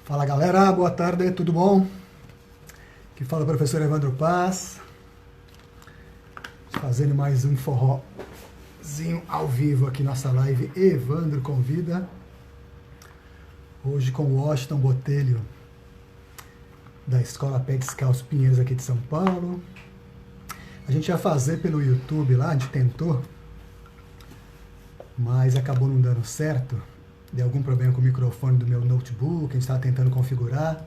Fala galera, boa tarde, tudo bom? Aqui fala o professor Evandro Paz, fazendo mais um forrozinho ao vivo aqui nossa live Evandro Convida. Hoje com o Washington Botelho, da Escola Pé Descalço Pinheiros aqui de São Paulo. A gente ia fazer pelo YouTube lá, a gente tentou, mas acabou não dando certo. Deu algum problema com o microfone do meu notebook, a gente estava tentando configurar.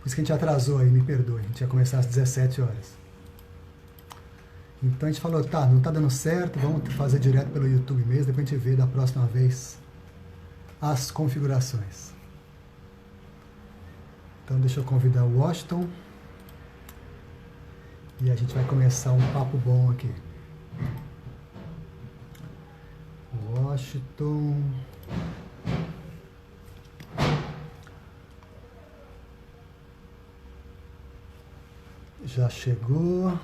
Por isso que a gente atrasou aí, me perdoe. A gente ia começar às 17 horas. Então a gente falou, tá, não tá dando certo, vamos fazer direto pelo YouTube mesmo, depois a gente vê da próxima vez as configurações. Então deixa eu convidar o Washington. E a gente vai começar um papo bom aqui. Washington. Já chegou.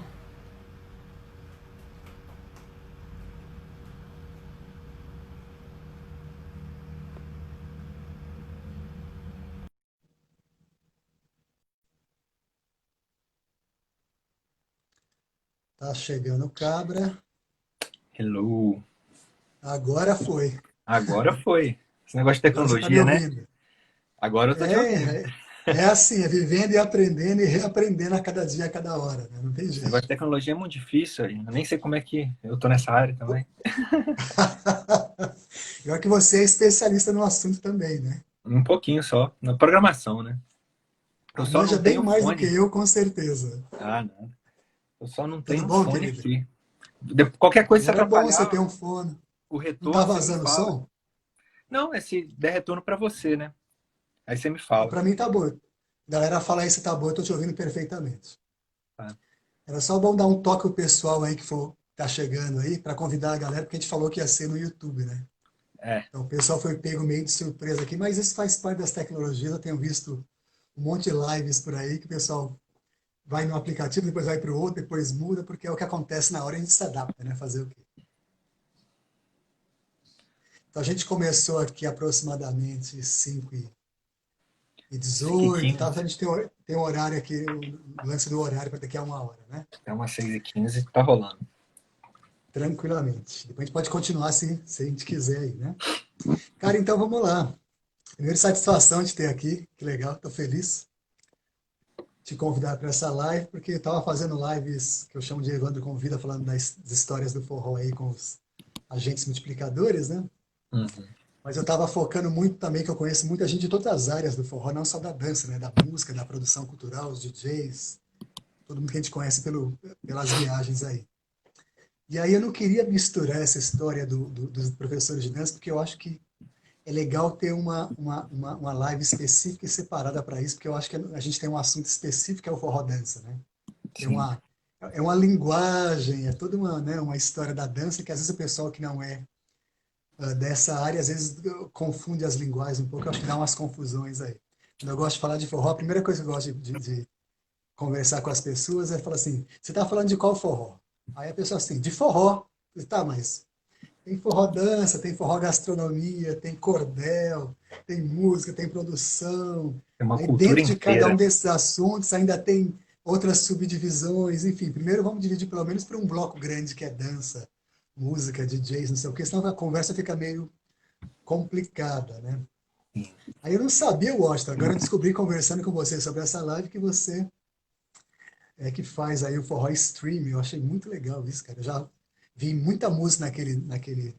Tá chegando o Cabra. Hello. Agora foi. Agora foi. Esse negócio de Agora você tá me tecnologia, né? ouvindo. Agora eu tô te ouvindo. É assim, é vivendo e reaprendendo a cada dia, a cada hora, né? Não tem Esse negócio de jeito. tecnologia é muito difícil. Eu nem sei como é que eu tô nessa área também. Pior que você é especialista no assunto também, né? Um pouquinho só. Na programação, né? Eu Ah, só manja não bem tenho mais do que fone. eu, com certeza. Ah, não. Eu só não Tudo tenho bom, fone querido? aqui. Qualquer coisa se Era bom você ter atrapalhar um fone. o Não tá retorno, você me vazando fala. som? Não, é se der retorno pra você, né? Aí você me Ah, fala. pra mim tá bom. Galera, fala aí se tá bom, eu tô te ouvindo perfeitamente. Tá? Era só bom dar um toque pro pessoal aí que for, tá chegando aí, pra convidar a galera, porque a gente falou que ia ser no YouTube, né? É. Então o pessoal foi pego meio de surpresa aqui, mas isso faz parte das tecnologias. Eu tenho visto um monte de lives por aí que o pessoal vai no aplicativo, depois vai para o outro, depois muda, porque é o que acontece na hora, a gente se adapta, né? Fazer o quê? Então a gente começou aqui aproximadamente 5 e 5h18, tá? A 15. gente tem um horário aqui, o lance do horário para daqui a uma hora, né? É umas 6h15, tá rolando. Tranquilamente. Depois a gente pode continuar se a gente quiser aí, né? Cara, então vamos lá. Primeiro, satisfação de ter aqui, que legal, tô feliz te convidar para essa live, porque eu estava fazendo lives que eu chamo de Evandro Convida, falando das histórias do forró aí com os agentes multiplicadores, né? Uhum. Mas eu estava focando muito também, que eu conheço muita gente de todas as áreas do forró, não só da dança, né? Da música, da produção cultural, os DJs, todo mundo que a gente conhece pelas viagens aí. E aí eu não queria misturar essa história dos professores de dança, porque eu acho que é legal ter uma live específica e separada para isso, porque eu acho que a gente tem um assunto específico, que é o forró dança, né? Tem Sim. uma linguagem, é toda uma história da dança que às vezes o pessoal que não é dessa área, às vezes confunde as linguagens um pouco, eu acho que dá umas confusões aí. Quando eu gosto de falar de forró, a primeira coisa que eu gosto de conversar com as pessoas é falar assim, você está falando de qual forró? Aí a pessoa assim, de forró. Eu, tá, mas tem forró dança, tem forró gastronomia, tem cordel, tem música, tem produção. É uma Aí cultura dentro de cada um inteira. desses assuntos ainda tem outras subdivisões. Enfim, primeiro vamos dividir pelo menos para um bloco grande que é dança, música, DJs, não sei o que, senão a conversa fica meio complicada, né? Aí eu não sabia, Washington, agora eu descobri conversando com você sobre essa live que você é que faz aí o forró stream. Eu achei muito legal isso, cara. Eu já vi muita música naquele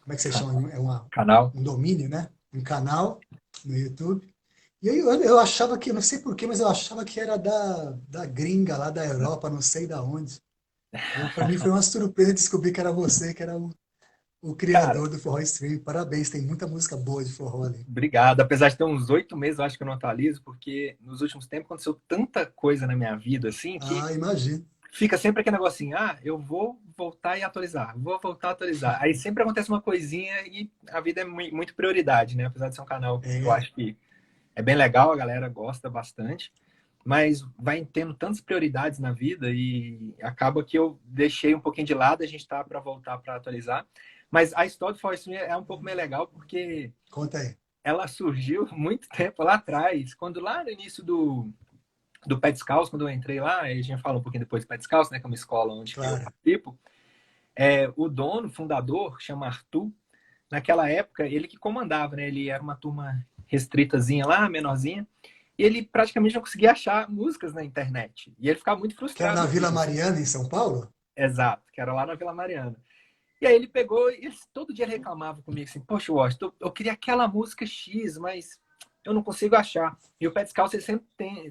como é que você chama? Canal. Um domínio, né? Um canal no YouTube. E aí eu achava que, não sei porquê, mas eu achava que era da gringa lá da Europa, não sei da onde. Para mim foi uma surpresa descobrir que era você, que era o Cara, criador do Forró Stream. Parabéns, tem muita música boa de forró ali. obrigado. Apesar de ter uns 8 meses, eu acho que eu não atualizo, porque nos últimos tempos aconteceu tanta coisa na minha vida, assim, que Ah, imagino. fica sempre aquele negocinho, eu vou voltar e atualizar, vou voltar a atualizar. Aí sempre acontece uma coisinha e a vida é muito prioridade, né? Apesar de ser um canal que eu É, acho que é bem legal, a galera gosta bastante, mas vai tendo tantas prioridades na vida e acaba que eu deixei um pouquinho de lado, a gente tá para voltar para atualizar. Mas a história do Forest é um pouco meio legal porque conta aí. ela surgiu muito tempo lá atrás, quando lá no início do Pé Descalço, quando eu entrei lá, a gente fala um pouquinho depois do Pé Descalço, né, que é uma escola onde eu Claro. participo, o dono, fundador, chama Arthur, naquela época, ele que comandava, né, ele era uma turma restritazinha lá, menorzinha, e ele praticamente não conseguia achar músicas na internet. E ele ficava muito Que era na frustrado com Vila isso. Mariana, em São Paulo? Exato, que era lá na Vila Mariana. E aí ele pegou e todo dia ele reclamava comigo assim, poxa, Washington, eu queria aquela música X, mas eu não consigo achar. E o Pé Descalço ele sempre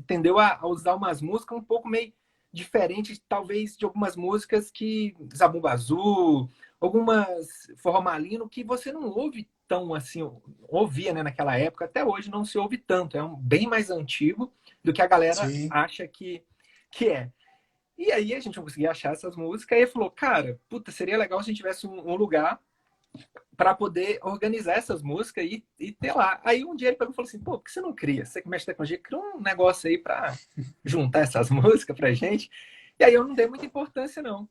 tendeu a usar umas músicas um pouco meio diferentes, talvez, de algumas músicas que Zabumba Azul, algumas Forró Malino, que você não ouve tão assim, ouvia, né, naquela época, até hoje não se ouve tanto. É bem mais antigo do que a galera Sim. acha que é. E aí a gente não conseguia achar essas músicas, e ele falou, cara, puta, seria legal se a gente tivesse um lugar para poder organizar essas músicas e ter lá. Aí um dia ele pegou e falou assim, pô, por que você não cria? Você que mexe tecnologia, cria um negócio aí para juntar essas músicas pra gente. E aí eu não dei muita importância, não.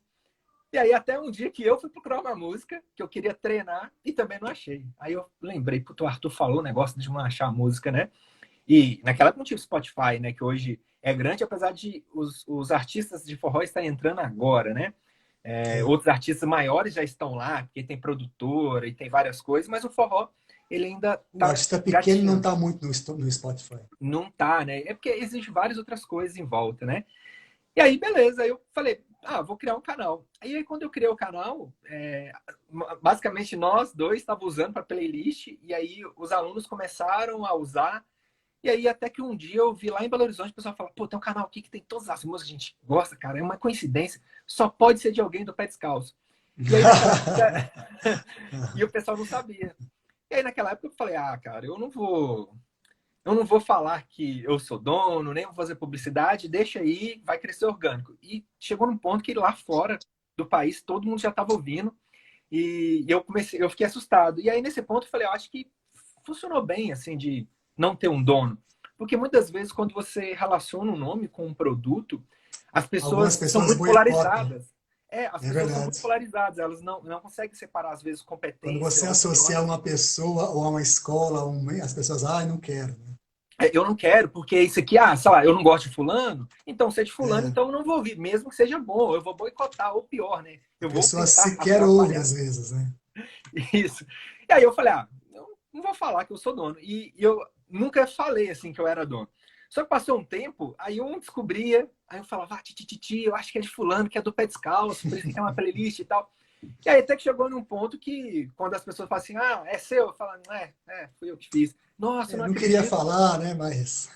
E aí até um dia que eu fui procurar uma música que eu queria treinar e também não achei. Aí eu lembrei, puto, o Arthur falou o negócio de não achar música, né? E naquela época não tinha o Spotify, né? Que hoje é grande, apesar de os artistas de forró estarem entrando agora, né? É. Outros artistas maiores já estão lá, porque tem produtora e tem várias coisas, mas o forró, ele ainda O tá artista pequeno não gatinhando. está muito no Spotify. Não tá, né? É porque existem várias outras coisas em volta, né? E aí, beleza, aí eu falei, vou criar um canal. Aí, quando eu criei o canal, basicamente nós dois estávamos usando para playlist, e aí os alunos começaram a usar. E aí, até que um dia eu vi lá em Belo Horizonte, o pessoal fala, pô, tem um canal aqui que tem todas as músicas que a gente gosta, cara, é uma coincidência, só pode ser de alguém do Pé Descalço. E aí, naquela época, e o pessoal não sabia. E aí, naquela época, eu falei, cara, eu não vou falar que eu sou dono, nem vou fazer publicidade, deixa aí, vai crescer orgânico. E chegou num ponto que lá fora do país, todo mundo já estava ouvindo, e eu fiquei assustado. E aí, nesse ponto, eu falei, eu acho que funcionou bem, assim, de não ter um dono. Porque muitas vezes, quando você relaciona um nome com um produto, as Algumas pessoas são pessoas muito boicotam. polarizadas. As É pessoas são muito verdade. polarizadas, elas não conseguem separar, às vezes, Quando competência, você associa a opiniões. uma pessoa ou a uma escola, as pessoas, não quero, né? Eu não quero, porque isso aqui, sei lá, eu não gosto de fulano, então se é de fulano, É, então eu não vou ouvir, mesmo que seja bom, eu vou boicotar, ou pior, né? a Eu vou pessoa tentar sequer ouve atrapalhar às vezes, né? isso. E aí eu falei, eu não vou falar que eu sou dono. E eu nunca falei assim que eu era dono. Só que passou um tempo, aí um descobria, aí eu falava, titi, eu acho que é de fulano, que é do Pé Descalço, por isso que tem uma playlist e tal. E aí até que chegou num ponto que, quando as pessoas falam assim, é seu, eu falo, fui eu que fiz. Nossa, eu É, não não queria acredito. falar, né? Mas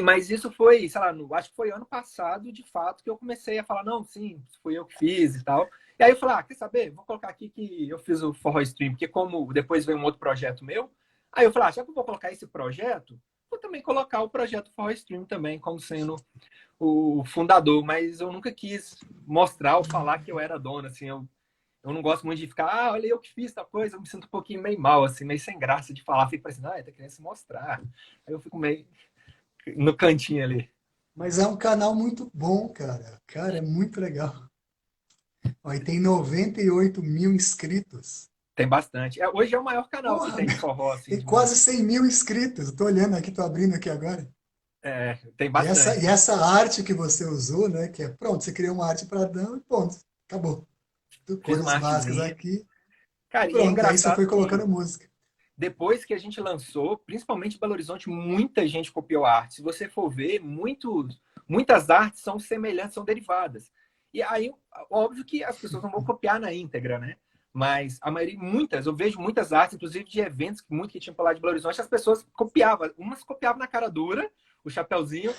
Mas isso foi, sei lá, acho que foi ano passado, de fato, que eu comecei a falar, não, sim, fui eu que fiz e tal. E aí eu falei, quer saber? Vou colocar aqui que eu fiz o Forró Stream, porque como depois veio um outro projeto meu, aí eu falei, já que eu vou colocar esse projeto, vou também colocar o projeto Forró Stream também, como sendo o fundador, mas eu nunca quis mostrar ou falar que eu era dono, assim, eu não gosto muito de ficar, olha, eu que fiz tal coisa, eu me sinto um pouquinho meio mal, assim, meio sem graça de falar, fico parecendo, tá querendo se mostrar. Aí eu fico meio no cantinho ali. Mas é um canal muito bom, cara. Cara, é muito legal. Ó, e tem 98 mil inscritos. Tem bastante. Hoje é o maior canal que Porra, tem de forró, assim, tem de quase música. 100 mil inscritos. Eu tô olhando aqui, tô abrindo aqui agora. Tem E essa, bastante. e essa arte que você usou, né? Que é pronto, você criou uma arte para Adão e ponto. Acabou. Fiz uma Cores básicas artezinha. aqui e Cara, e é pronto. E aí você engraçado foi que colocando música. depois que a gente lançou, principalmente em Belo Horizonte, muita gente copiou a arte. Se você for ver, muitas artes são semelhantes, são derivadas. E aí, óbvio que as pessoas não vão copiar na íntegra, né? Mas a maioria, eu vejo muitas artes, inclusive de eventos muito que tinham por lá de Belo Horizonte, as pessoas copiavam. Umas copiavam na cara dura, o chapeuzinho,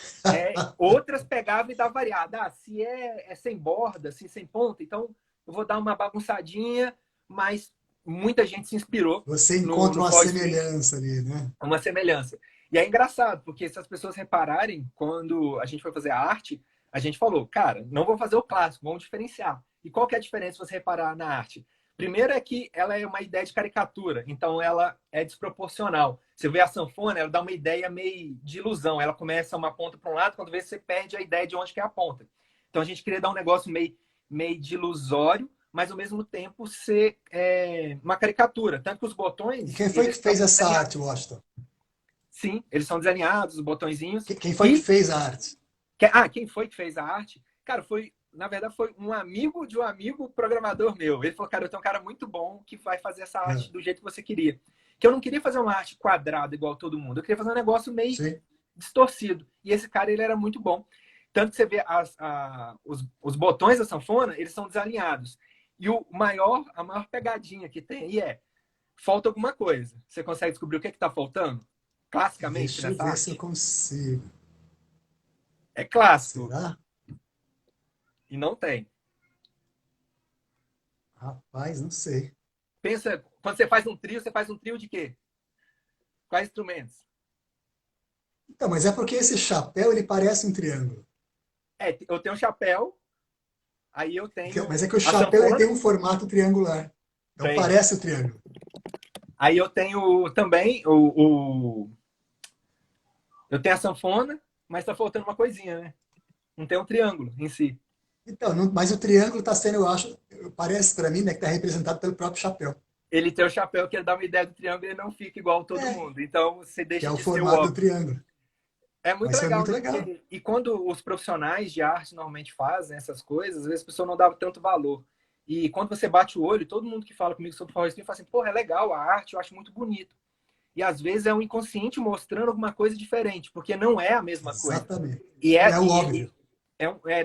outras pegavam e davam variada. Se é sem borda, se sem ponta, então eu vou dar uma bagunçadinha, mas muita gente se inspirou Você no, encontra no uma Fall Stream, semelhança ali, né? uma semelhança. E é engraçado, porque se as pessoas repararem, quando a gente foi fazer a arte, a gente falou, cara, não vamos fazer o clássico, vamos diferenciar. E qual que é a diferença se você reparar na arte? Primeiro é que ela é uma ideia de caricatura, então ela é desproporcional. Você vê a sanfona, ela dá uma ideia meio de ilusão. Ela começa uma ponta para um lado, quando vê você perde a ideia de onde que é a ponta. Então a gente queria dar um negócio meio de ilusório, mas ao mesmo tempo ser uma caricatura. Tanto que os E botões, quem foi que eles são fez essa desenhados. arte, Washington? Sim, eles são desalinhados, os botõezinhos. Quem foi que fez a arte? Quem foi que fez a arte? Cara, na verdade, foi um amigo de um amigo programador meu. Ele falou, cara, eu tenho um cara muito bom que vai fazer essa arte É, do jeito que você queria. Que eu não queria fazer uma arte quadrada igual todo mundo. Eu queria fazer um negócio meio sim. distorcido. E esse cara, ele era muito bom. Tanto que você vê os botões da sanfona, eles são desalinhados. E a maior pegadinha que tem aí falta alguma coisa. Você consegue descobrir o que está faltando? Classicamente Deixa eu nessa ver se eu arte? consigo. É clássico. Será? E não tem. Rapaz, não sei. Pensa, quando você faz um trio de quê? Quais instrumentos? Então, mas é porque esse chapéu, ele parece um triângulo. Eu tenho um chapéu, aí eu Mas é tenho que o a chapéu, ele tem sanfona, um formato triangular. Então tem. parece o triângulo. Aí eu tenho também eu tenho a sanfona, mas tá faltando uma coisinha, né? Não tem um triângulo em si. Então, mas o triângulo está sendo, eu acho, parece para mim, né, que está representado pelo próprio chapéu. Ele tem o chapéu que ele dá uma ideia do triângulo e ele não fica igual todo É, mundo. Então você que é deixa o de ser o formato do óbvio. triângulo. É muito Mas foi legal, muito né? legal. E quando os profissionais de arte normalmente fazem essas coisas, às vezes a pessoa não dá tanto valor. E quando você bate o olho, todo mundo que fala comigo sobre forró fala assim, porra, é legal a arte, eu acho muito bonito. E às vezes é um inconsciente mostrando alguma coisa diferente, porque não é a mesma coisa. Exatamente. E, Não é, é o e, óbvio.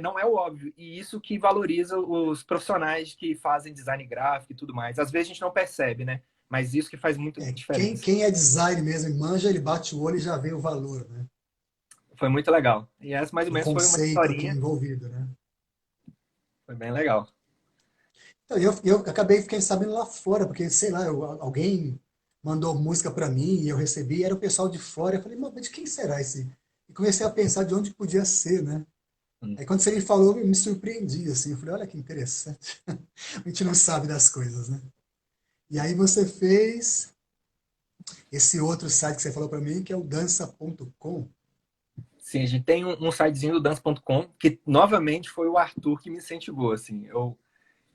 não é o óbvio. E isso que valoriza os profissionais que fazem design gráfico e tudo mais. Às vezes a gente não percebe, né? Mas isso que faz muita diferença. Quem é design mesmo e manja, ele bate o olho e já vê o valor, né? Foi muito legal. E essa mais ou O menos foi uma conceito aqui historinha. envolvido, né? Foi bem legal. Então, eu acabei ficando sabendo lá fora, porque, sei lá, alguém mandou música para mim e eu recebi, e era o pessoal de fora. Eu falei, mas de quem será esse? E comecei a pensar de onde podia ser, né? Hum. Aí quando você me falou, eu me surpreendi, assim. Eu falei, olha que interessante. A gente não sabe das coisas, né? E aí você fez esse outro site que você falou para mim, que é o dança.com. Sim, a gente tem um sitezinho do dance.com que novamente foi o Arthur que me incentivou, assim. Eu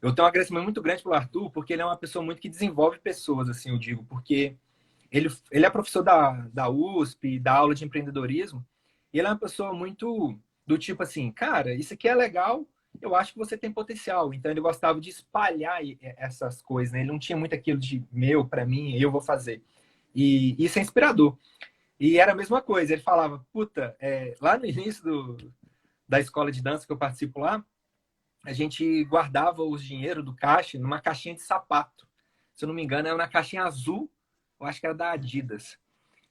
tenho um agradecimento muito grande pelo Arthur, porque ele é uma pessoa muito que desenvolve pessoas, assim, eu digo, porque ele é professor da USP, dá aula de empreendedorismo, e ele é uma pessoa muito do tipo assim, cara, isso aqui é legal, eu acho que você tem potencial. Então ele gostava de espalhar essas coisas, né? Ele não tinha muito aquilo de meu, para mim, eu vou fazer. E isso é inspirador. E era a mesma coisa, ele falava, puta, lá no início da escola de dança que eu participo lá, a gente guardava os dinheiro do caixa numa caixinha de sapato. Se eu não me engano, era uma caixinha azul, eu acho que era da Adidas.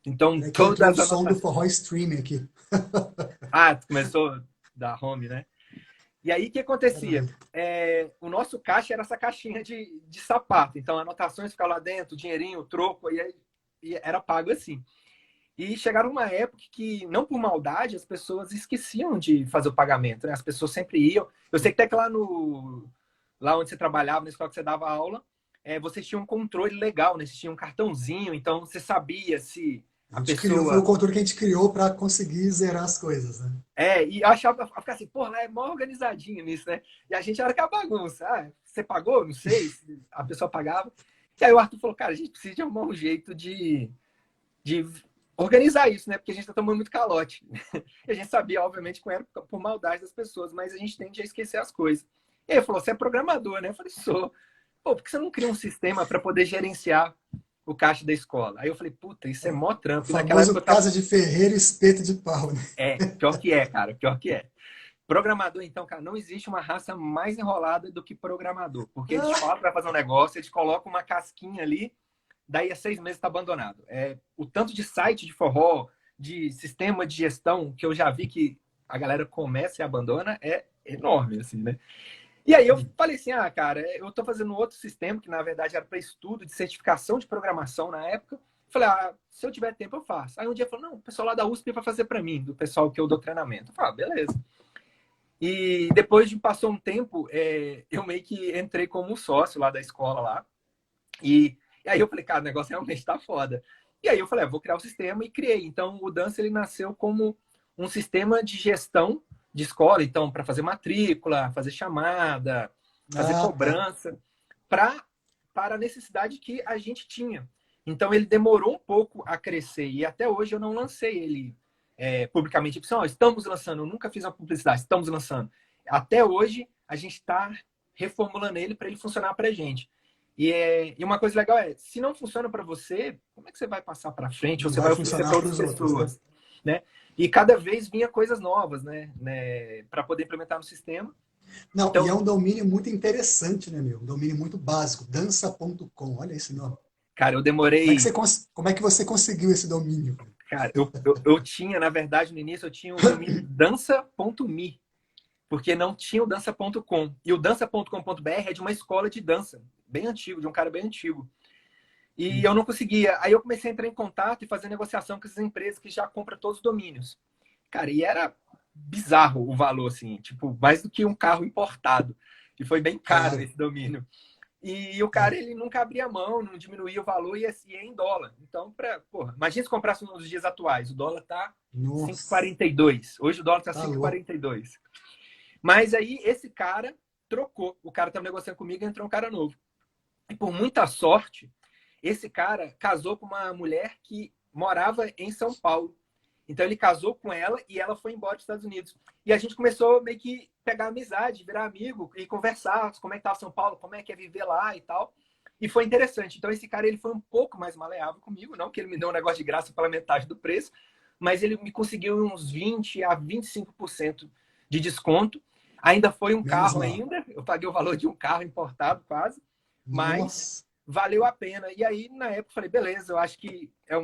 Então, Peraí que entrou o todas as som do anotações. forró streaming aqui. Ah, começou da home, né? E aí, o que acontecia? Peraí. O nosso caixa era essa caixinha de sapato. Então, anotações ficavam lá dentro, dinheirinho, troco, e era pago assim. E chegaram uma época que, não por maldade, as pessoas esqueciam de fazer o pagamento, né? As pessoas sempre iam. Eu sei que até que lá onde você trabalhava, na escola que você dava aula, você tinha um controle legal, né? Você tinha um cartãozinho, então você sabia se A a gente criou, foi o pessoa. controle que a gente criou para conseguir zerar as coisas, né? E eu achava, ficar assim, pô, lá é mó organizadinho nisso, né? E a gente era que a bagunça. Ah, você pagou? Não sei se a pessoa pagava. E aí o Arthur falou, cara, a gente precisa de arrumar um jeito de organizar isso, né? Porque a gente tá tomando muito calote. E a gente sabia, obviamente, que não era por maldade das pessoas, mas a gente tende a esquecer as coisas. E aí ele falou, você é programador, né? Eu falei, sou. Pô, por que você não cria um sistema para poder gerenciar o caixa da escola? Aí eu falei, puta, isso é mó O trampo. E naquela época famoso eu tava. casa de ferreiro e espeto de pau, né? Pior que é, cara, pior que é. Programador, então, cara, não existe uma raça mais enrolada do que programador. Porque eles te Ah, falam para fazer um negócio, eles colocam uma casquinha ali, daí a 6 meses está abandonado. O tanto de site de forró, de sistema de gestão que eu já vi que a galera começa e abandona é enorme, assim, né? E aí eu falei assim, cara, eu estou fazendo outro sistema, que na verdade era para estudo de certificação de programação na época. Falei, se eu tiver tempo eu faço. Aí um dia falou, não, o pessoal lá da USP vai fazer para mim, do pessoal que eu dou treinamento. Eu falei, beleza. E depois de passou um tempo, eu meio que entrei como sócio lá da escola lá. E aí eu falei, cara, o negócio realmente tá foda. E aí eu falei, vou criar o sistema e criei. Então o Dance ele nasceu como um sistema de gestão de escola, então para fazer matrícula, fazer chamada, fazer tá. cobrança, para a necessidade que a gente tinha. Então ele demorou um pouco a crescer e até hoje eu não lancei ele publicamente. Tipo, assim, estamos lançando, eu nunca fiz uma publicidade, estamos lançando. Até hoje a gente está reformulando ele para ele funcionar para a gente. E uma coisa legal é, se não funciona para você, como é que você vai passar para frente? Ou Não você vai vai oferecer funcionar para para outras os outros, né? pessoas, né? E cada vez vinha coisas novas, né? Para poder implementar no sistema. Não, e é Então, um domínio muito interessante, né, meu? Um domínio muito básico, dança.com. Olha esse nome. cara, eu Como é que demorei. como é que você conseguiu esse domínio, cara? Cara, eu tinha, na verdade, no início, eu tinha o domínio dança.me, porque não tinha o dança.com. E o dança.com.br é de uma escola de dança, bem antigo, de um cara bem antigo. E eu não conseguia. Aí eu comecei a entrar em contato e fazer negociação com essas empresas que já compram todos os domínios. Cara, e era bizarro o valor, assim, tipo, mais do que um carro importado. E foi bem caro Claro, esse domínio. E o cara, claro. ele nunca abria mão, não diminuía o valor e é em dólar. Então, porra, imagina se comprasse nos dias atuais. O dólar tá Nossa, 5,42. Hoje o dólar tá tá louco. 5,42. Mas aí esse cara trocou. O cara estava negociando comigo e entrou um cara novo. E por muita sorte, esse cara casou com uma mulher que morava em São Paulo. Então ele casou com ela e ela foi embora para os Estados Unidos. E a gente começou meio que pegar amizade, virar amigo e conversar como é que tá São Paulo, como é que é viver lá e tal. E foi interessante. Então esse cara ele foi um pouco mais maleável comigo, não que ele me deu um negócio de graça pela metade do preço, mas ele me conseguiu uns 20 a 25% de desconto. Ainda foi um Menos carro mal. ainda, eu paguei o valor de um carro importado quase, mas Nossa, valeu a pena. E aí, na época, eu falei, beleza, eu acho que é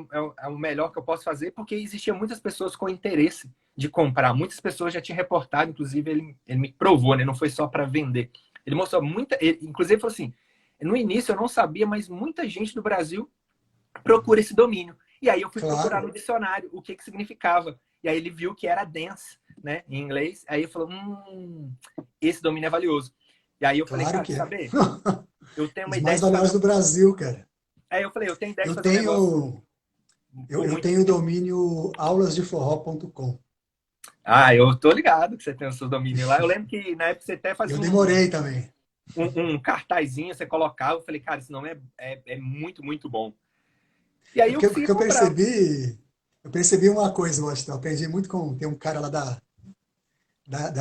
o melhor que eu posso fazer, porque existiam muitas pessoas com interesse de comprar. Muitas pessoas já tinham reportado, inclusive ele me provou, né? Não foi só para vender. Ele mostrou muita. Ele, inclusive, falou assim: no início eu não sabia, mas muita gente do Brasil procura esse domínio. E aí eu fui procurar claro, no dicionário o que, que significava. E aí ele viu que era dance, né? Em inglês. Aí ele falou: esse domínio é valioso. E aí eu falei, claro cara, que quer é. saber? Eu tenho uma Os ideia mais de fazer. valiosos do Brasil, cara. Aí eu falei, eu tenho ideia de Eu fazer um negócio tenho, por eu muito tenho o tempo. domínio aulasdeforró.com. Ah, eu tô ligado que você tem o seu domínio lá. Eu lembro que na época você até Eu fazia demorei também. um cartazinho, você colocava. Eu falei, cara, esse nome é muito, muito bom. E É aí eu porque, consegui porque comprar. eu percebi uma coisa, Washington. Eu aprendi muito com, tem um cara lá da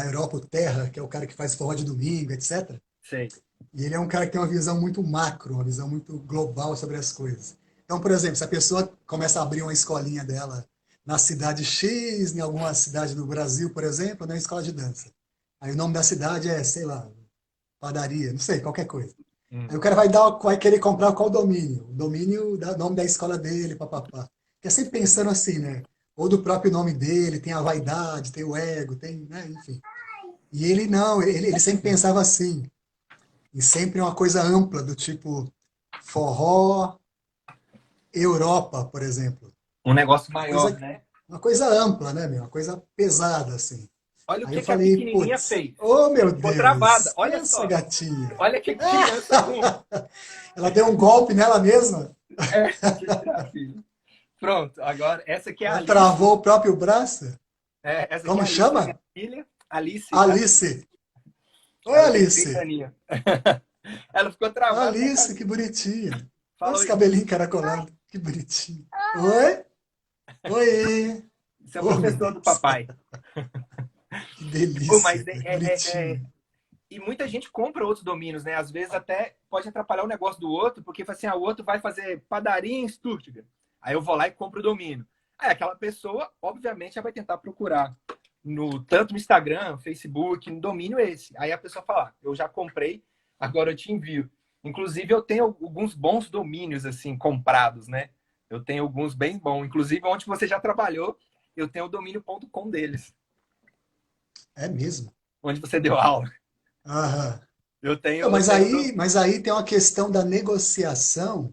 Europa, o Terra, que é o cara que faz forró de domingo, etc. Sei. E ele é um cara que tem uma visão muito macro, uma visão muito global sobre as coisas. Então, por exemplo, se a pessoa começa a abrir uma escolinha dela na cidade X, em alguma cidade do Brasil, por exemplo, na escola de dança. Aí o nome da cidade é, sei lá, padaria, não sei, qualquer coisa. Hum. Aí o cara vai querer comprar qual domínio? O domínio, nome da escola dele, papapá. Que é sempre pensando assim, né? Ou do próprio nome dele, tem a vaidade, tem o ego, tem, né? Enfim. E ele não, ele sempre pensava assim. E sempre uma coisa ampla, do tipo forró, Europa, por exemplo. Um negócio Uma maior, coisa, né? uma coisa ampla, né, meu? Uma coisa pesada, assim. Olha o Aí eu que a falei, pequenininha putz, fez. oh meu Ficou travada. Deus, Olha essa só. gatinha. Olha que criança burra. Ela deu um golpe nela mesma? Deixa eu tirar, filho. Pronto, agora essa aqui é a Ela Alice. travou o próprio braço? Essa aqui é Como a Alice, que é minha chama? filha. Alice, Alice. Oi, ela tem 3 Alice. aninhos. Ela ficou travada na Alice, que casinha. bonitinha. Olha Falou esse aí. cabelinho encaracolado. Que bonitinho. Oi? Oi. Você é o Oh, meu professor do Deus. papai. Que Pô, mas delícia, cara. Que bonitinho. e muita gente compra outros domínios, né? Às vezes até pode atrapalhar o negócio do outro, porque fala assim, o outro vai fazer padaria em Stuttgart. Aí eu vou lá e compro o domínio. Aí aquela pessoa, obviamente, ela vai tentar procurar tanto no Instagram, Facebook, no domínio esse. Aí a pessoa fala, eu já comprei, agora eu te envio. Inclusive, eu tenho alguns bons domínios, assim, comprados, né? Eu tenho alguns bem bons. Inclusive, onde você já trabalhou, eu tenho o domínio.com deles, É mesmo. onde você deu aula. Aham. Não, Eu tenho do... mas aí tem uma questão da negociação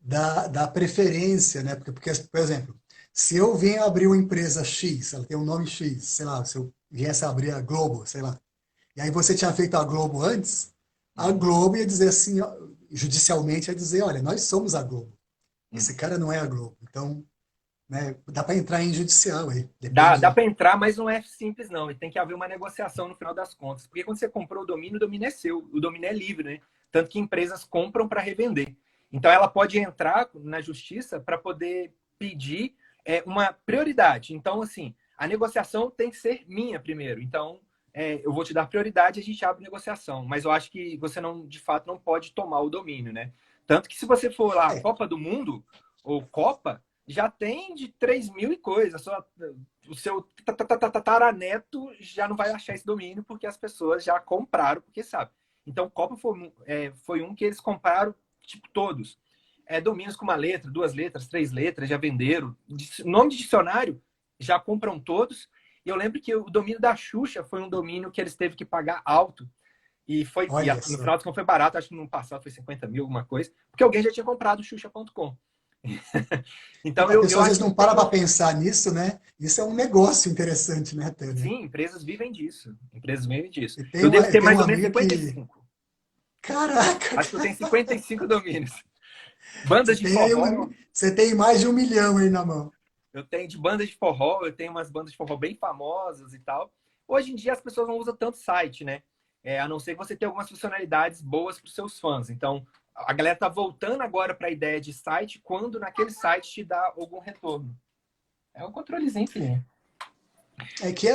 da preferência, né? Porque, por exemplo, se eu venho abrir uma empresa X, ela tem um nome X, sei lá, se eu viesse a abrir a Globo, sei lá, e aí você tinha feito a Globo antes, a Globo ia dizer assim, ó, judicialmente ia dizer, olha, nós somos a Globo. Esse cara não é a Globo. Então, né, dá para entrar em judicial aí. Dá Depende. para entrar, mas não é simples, não. E tem que haver uma negociação no final das contas. Porque quando você comprou o domínio é seu. O domínio é livre, né? Tanto que empresas compram para revender. Então, ela pode entrar na justiça para poder pedir uma prioridade. Então, assim, a negociação tem que ser minha primeiro. Então, eu vou te dar prioridade e a gente abre negociação. Mas eu acho que você não, de fato, não pode tomar o domínio, né? Tanto que se você for lá, É, Copa do Mundo ou Copa, já tem de 3.000 e coisa. Só, o seu tataraneto já não vai achar esse domínio porque as pessoas já compraram, porque sabe. Então, Copa foi um que eles compraram, tipo, todos. Domínios com uma letra, 2 letras, 3 letras, já venderam. Nome de dicionário, já compram todos. E eu lembro que o domínio da Xuxa foi um domínio que eles teve que pagar alto. olha No só. final das contas foi barato, acho que no passado foi 50 mil, alguma coisa, porque alguém já tinha comprado o Xuxa.com. Então A eu pessoa às acho vezes que não para para pensar nisso, né? Isso é um negócio interessante, né, até, né? sim, empresas vivem disso. Empresas vivem disso. Eu devo Eu ter tenho mais uma ou menos amiga que. 55. Caraca, Acho que eu tenho cara, 55 domínios. Bandas de forró, você tem mais de 1 milhão aí na mão. eu tenho de bandas de forró, eu tenho umas bandas de forró bem famosas e tal. Hoje em dia as pessoas não usam tanto site, né? A não ser que você tenha algumas funcionalidades boas para os seus fãs. Então, a galera tá voltando agora para a ideia de site quando naquele site te dá algum retorno. É um controlezinho, filhinho.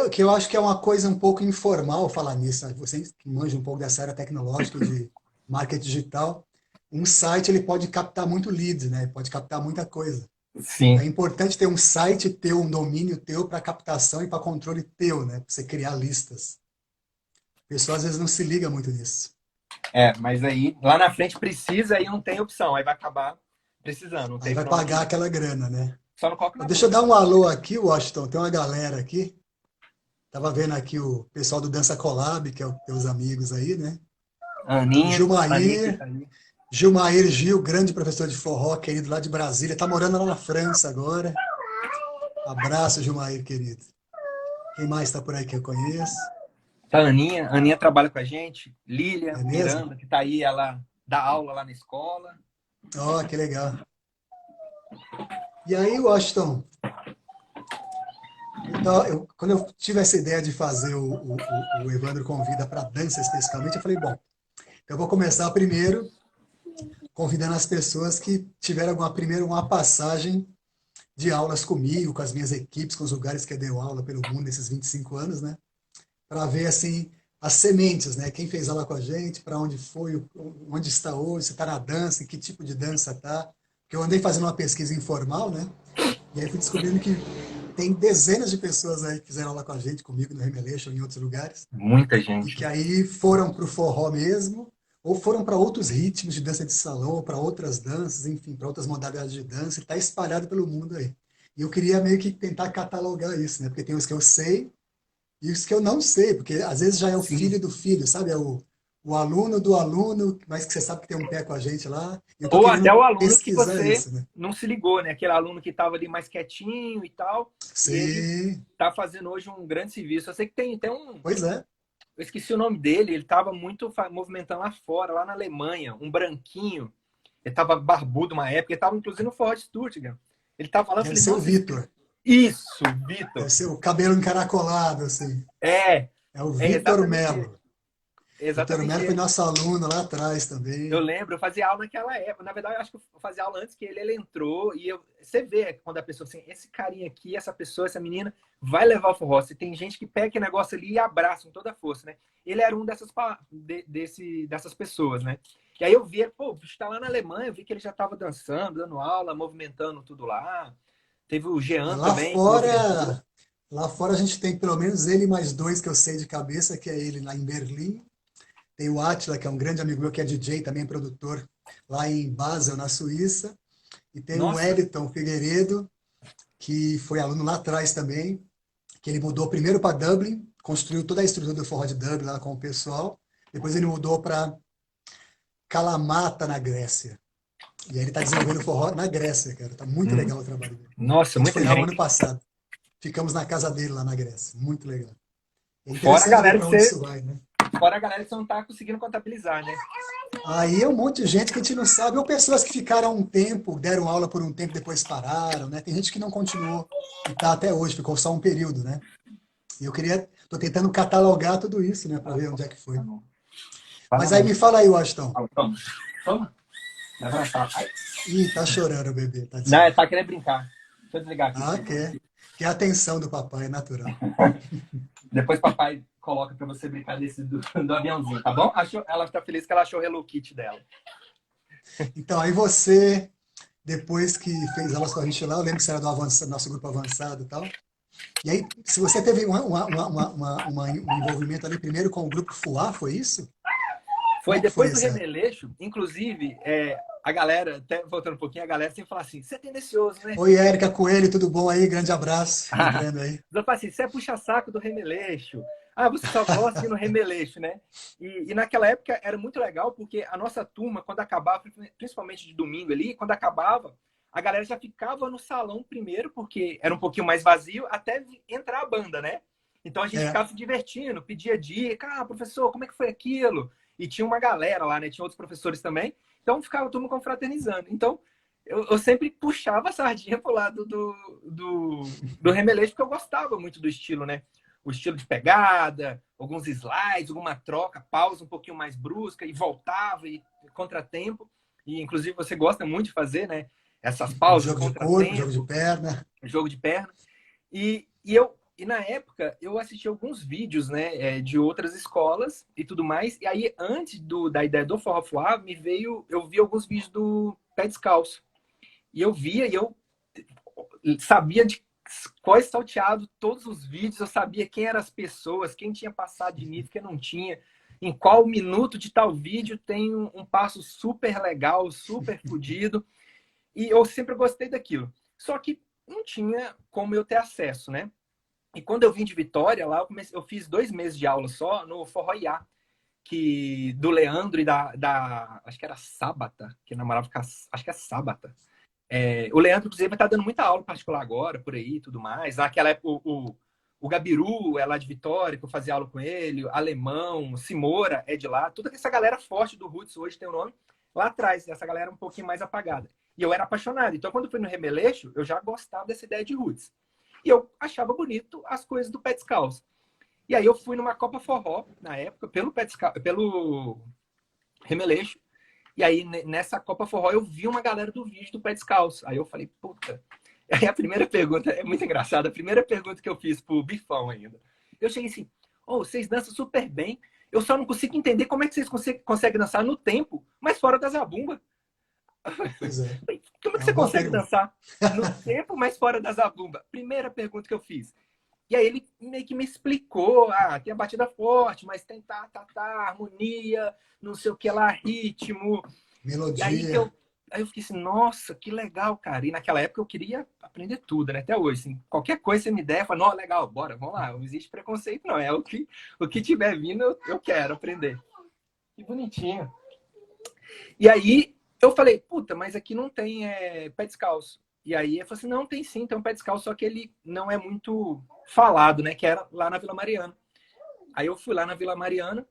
Que eu acho que é uma coisa um pouco informal falar nisso, né? Você que manja um pouco dessa área tecnológica e de marketing digital, um site ele pode captar muito leads, né? Pode captar muita coisa. Então Sim. é importante ter um site teu, um domínio teu para captação e para controle teu, né? Para você criar listas. A pessoa às vezes não se liga muito nisso. Mas aí lá na frente precisa e não tem opção. Aí vai acabar precisando, não Aí tem vai para onde pagar ir. aquela grana, né? Só não coloca na Deixa eu boca. dar um alô aqui, Washington. Tem uma galera aqui. Tava vendo aqui o pessoal do Dança Collab, que é os teus amigos aí, né? O Aninha que Gilmair, tá aí. Gilmair Gil, grande professor de forró, querido lá de Brasília, tá morando lá na França agora. Abraço, Gilmair, querido. Quem mais está por aí que eu conheço? Tá a Aninha. A Aninha trabalha com a gente. Lília É mesmo? Miranda, que tá aí, ela dá aula lá na escola. Ó, que legal. E aí, Washington, quando eu tive essa ideia de fazer o Evandro Convida para dança especificamente, eu falei, bom, eu vou começar primeiro convidando as pessoas que tiveram primeiro uma passagem de aulas comigo, com as minhas equipes, com os lugares que eu dei aula pelo mundo nesses 25 anos, né? Para ver assim as sementes, né? Quem fez aula com a gente, para onde foi, onde está hoje, se está na dança, em que tipo de dança está. Porque eu andei fazendo uma pesquisa informal, né? E aí fui descobrindo que tem dezenas de pessoas aí que fizeram aula com a gente, comigo no Remeleixo ou em outros lugares, Muita e gente. que aí foram para o forró mesmo, ou foram para outros ritmos de dança de salão, ou para outras danças, enfim, para outras modalidades de dança, e está espalhado pelo mundo aí. E eu queria meio que tentar catalogar isso, né? Porque tem os que eu sei e os que eu não sei, porque às vezes já é o Sim. filho do filho, sabe? É o aluno do aluno, mas que você sabe que tem um pé com a gente lá. E eu tô Ou até querendo o aluno que pesquisar você isso, né? não se ligou, né? Aquele aluno que estava ali mais quietinho e tal, e ele Sim, tá fazendo hoje um grande serviço. Eu sei que tem um, pois é. eu esqueci o nome dele, ele estava muito movimentando lá fora, lá na Alemanha, um branquinho. Ele estava barbudo uma época, ele estava inclusive no Ford Stuttgart. Ele estava lá, eu Deve falei, ser o nossa, Vitor. isso, Vitor. Deve ser o cabelo encaracolado, assim. É, É o é Vitor exatamente ele. Melo. Vitor Exatamente Melo foi ele. nosso aluno lá atrás Eu também. lembro, eu fazia aula naquela época. Na verdade, eu acho que eu fazia aula antes que ele entrou. Você vê quando a pessoa, assim, esse carinha aqui, essa pessoa, essa menina, vai levar o forró. Se tem gente que pega aquele negócio ali e abraça com toda a força, né? Ele era um dessas pessoas, né? E aí eu vi, pô, o bicho tá lá na Alemanha, eu vi que ele já estava dançando, dando aula, movimentando tudo lá. Teve o É, Jean também, que movimentou. lá fora a gente tem pelo menos ele mais dois que eu sei de cabeça, que é ele lá em Berlim. Tem o Atila, que é um grande amigo meu, que é DJ, também produtor, lá em Basel, na Suíça. E tem o Nossa, Wellington Figueiredo, que foi aluno lá atrás também, que ele mudou primeiro para Dublin, construiu toda a estrutura do forró de Dublin lá com o pessoal. Depois ele mudou para Kalamata, na Grécia. E aí ele está desenvolvendo forró na Grécia, cara. Tá muito legal o trabalho dele. nossa, A gente muita foi lá o ano gente. passado. Ficamos na casa dele lá na Grécia. Muito legal. É Fora a interessante ver galera que para onde você, isso vai, né? fora a galera que você não tá conseguindo contabilizar, né? Aí é um monte de gente que a gente não sabe, ou pessoas que ficaram um tempo, deram aula por um tempo, depois pararam, né? Tem gente que não continuou e tá até hoje, ficou só um período, né? E tô tentando catalogar tudo isso, né, para ver onde é que Tá foi. bom. Vai Mas lá, aí mãe. me fala aí, Washington, Toma. Toma. Vai abraçar. Ai, Ih, tá chorando o bebê, não, tadinho. tá querendo brincar. Deixa eu desligar aqui. Ah, quer. Quer a atenção do papai, é natural. Depois papai coloca pra você brincar desse do aviãozinho, tá bom? Ela tá feliz que ela achou o Hello Kitty dela. Então, aí você, depois que fez aulas com a gente lá, eu lembro que você era do nosso grupo avançado e tal. E aí, se você teve um envolvimento ali primeiro com o grupo FUA, foi isso? Foi Como que foi depois do essa época? Remeleixo, inclusive, a galera, até voltando um pouquinho, a galera sempre fala assim, você é tendencioso, né? Oi, Érica Coelho, tudo bom aí? Grande abraço, lembrando aí. Eu falo assim, você é puxa-saco do Remeleixo. Ah, você só gosta de ir no Remeleixo, né? E naquela época era muito legal, porque a nossa turma, quando acabava, principalmente de domingo ali, quando acabava, a galera já ficava no salão primeiro, porque era um pouquinho mais vazio, até entrar a banda, né? Então a gente É, ficava se divertindo, pedia dica, ah, professor, como é que foi aquilo? E tinha uma galera lá, né? Tinha outros professores também. Então ficava a turma confraternizando. Então eu sempre puxava a sardinha pro lado do Remeleixo, porque eu gostava muito do estilo, né? O estilo de pegada, alguns slides, alguma troca, pausa um pouquinho mais brusca e voltava e contratempo. E inclusive você gosta muito de fazer, né? Essas um pausas, jogo de corpo, jogo de contratempo, perna. jogo de perna. E na época eu assisti alguns vídeos, né, de outras escolas e tudo mais. E aí antes da ideia do Forró Fuá, eu vi alguns vídeos do Pé Descalço. E eu via e eu sabia de quais salteado todos os vídeos, eu sabia quem eram as pessoas, quem tinha passado de nível, quem não tinha, em qual minuto de tal vídeo tem um passo super legal, super fodido, e eu sempre gostei daquilo. Só que não tinha como eu ter acesso, né? E quando eu vim de Vitória, lá eu fiz 2 meses de aula só no Forró Iá, do Leandro e acho que era Sábata, que namorava com acho que é Sábata. O Leandro, inclusive, vai estar dando muita aula particular agora, por aí e tudo mais. Naquela época, o Gabiru é lá de Vitória, que eu fazia aula com ele, Alemão, Simora é de lá. Toda essa galera forte do Roots hoje tem o nome. Lá atrás, essa galera um pouquinho mais apagada. E eu era apaixonado. Então, quando eu fui no Remeleixo, eu já gostava dessa ideia de Roots. E eu achava bonito as coisas do Pé Descalço. E aí eu fui numa Copa Forró, na época, pelo Remeleixo. E aí, nessa Copa Forró, eu vi uma galera do vídeo do Pé Descalço. Aí eu falei, puta. Aí a primeira pergunta, é muito engraçada, a primeira pergunta que eu fiz pro Bifão ainda. Eu cheguei assim, oh, vocês dançam super bem, eu só não consigo entender como é que vocês conseguem dançar no tempo, mas fora da zabumba. Pois é, Como é é que uma você boa consegue pergunta. dançar no tempo, mas fora da zabumba? Primeira pergunta que eu fiz. E aí ele meio que me explicou, tem a batida forte, mas tem harmonia, não sei o que lá, ritmo. E aí Melodia. aí eu fiquei assim, nossa, que legal, cara. E naquela época eu queria aprender tudo, né? Até hoje, assim, qualquer coisa que você me der, eu falo, não, legal, bora, vamos lá. Não existe preconceito, não. É o que tiver vindo, eu quero aprender. Que bonitinho. E aí eu falei, puta, mas aqui não tem pé descalço. E aí ele falou assim, não, tem sim, tem um pé descalço, só que ele não é muito falado, né? Que era lá na Vila Mariana. Aí eu fui lá na Vila Mariana,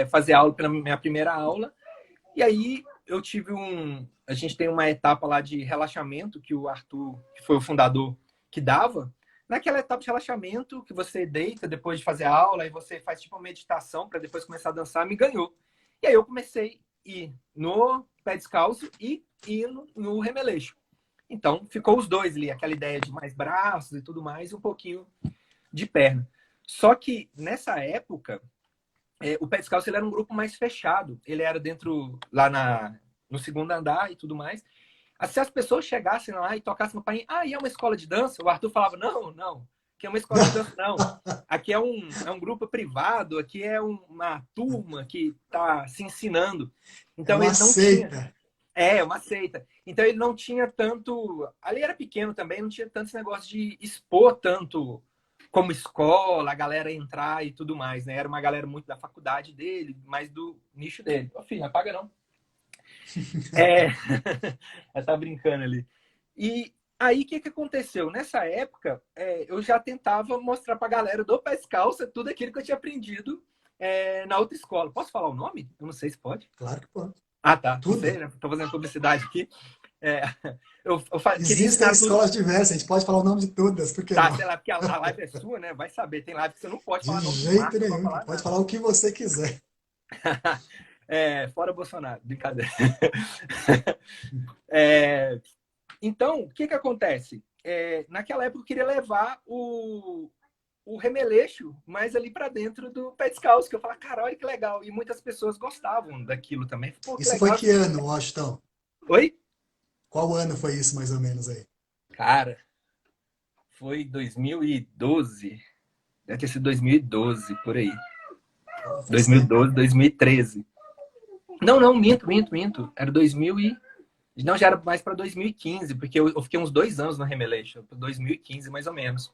fazer aula pela minha primeira aula. E aí eu tive a gente tem uma etapa lá de relaxamento que o Arthur, que foi o fundador, que dava. Naquela etapa de relaxamento, que você deita depois de fazer a aula e você faz tipo uma meditação para depois começar a dançar, me ganhou. E aí eu comecei a ir no pé descalço e ir no remeleixo. Então ficou os dois ali, aquela ideia de mais braços e tudo mais, e um pouquinho de perna. Só que nessa época, o Pé Descalço ele era um grupo mais fechado. Ele era dentro, lá no segundo andar e tudo mais. Se as pessoas chegassem lá e tocassem no pai, e é uma escola de dança? O Arthur falava, não, não, que é uma escola de dança, não. Aqui é um grupo privado, aqui é uma turma que está se ensinando. É Então uma ele não tinha. seita. Uma seita. Então ele não tinha tanto. Ali era pequeno também, não tinha tanto esse negócio de expor tanto como escola, a galera entrar e tudo mais, né? Era uma galera muito da faculdade dele, mais do nicho dele. Ô, filho, não apaga não. Ela tá brincando ali. E aí, o que aconteceu? Nessa época, eu já tentava mostrar pra galera do Pé Descalço tudo aquilo que eu tinha aprendido na outra escola. Posso falar o nome? Eu não sei se pode. Claro que pode. Ah, tá. Não sei, Tudo. né? Tô fazendo publicidade aqui. É, queria Existem ensinar tudo. escolas diversas, a gente pode falar o nome de todas, por que Tá, não? sei lá, porque a live é sua, né? Vai saber. Tem live que você não pode De falar nome de jeito marca, não pode nenhum, falar pode nada. falar o que você quiser. Fora Bolsonaro, brincadeira. É, então, o que que acontece? Naquela época eu queria levar o remeleixo mais ali para dentro do pé descalço, que eu falava, cara, olha que legal. E muitas pessoas gostavam daquilo também. Pô, que Isso foi legal. que ano, Washington? Oi? Qual ano foi isso, mais ou menos, aí? Cara, foi 2012. Deve ter sido 2012, por aí. Oh, faz tempo. 2012, 2013. Não, não, minto. Era 2000 e... Não, já era mais para 2015, porque eu fiquei uns 2 anos no Remelation, 2015 mais ou menos.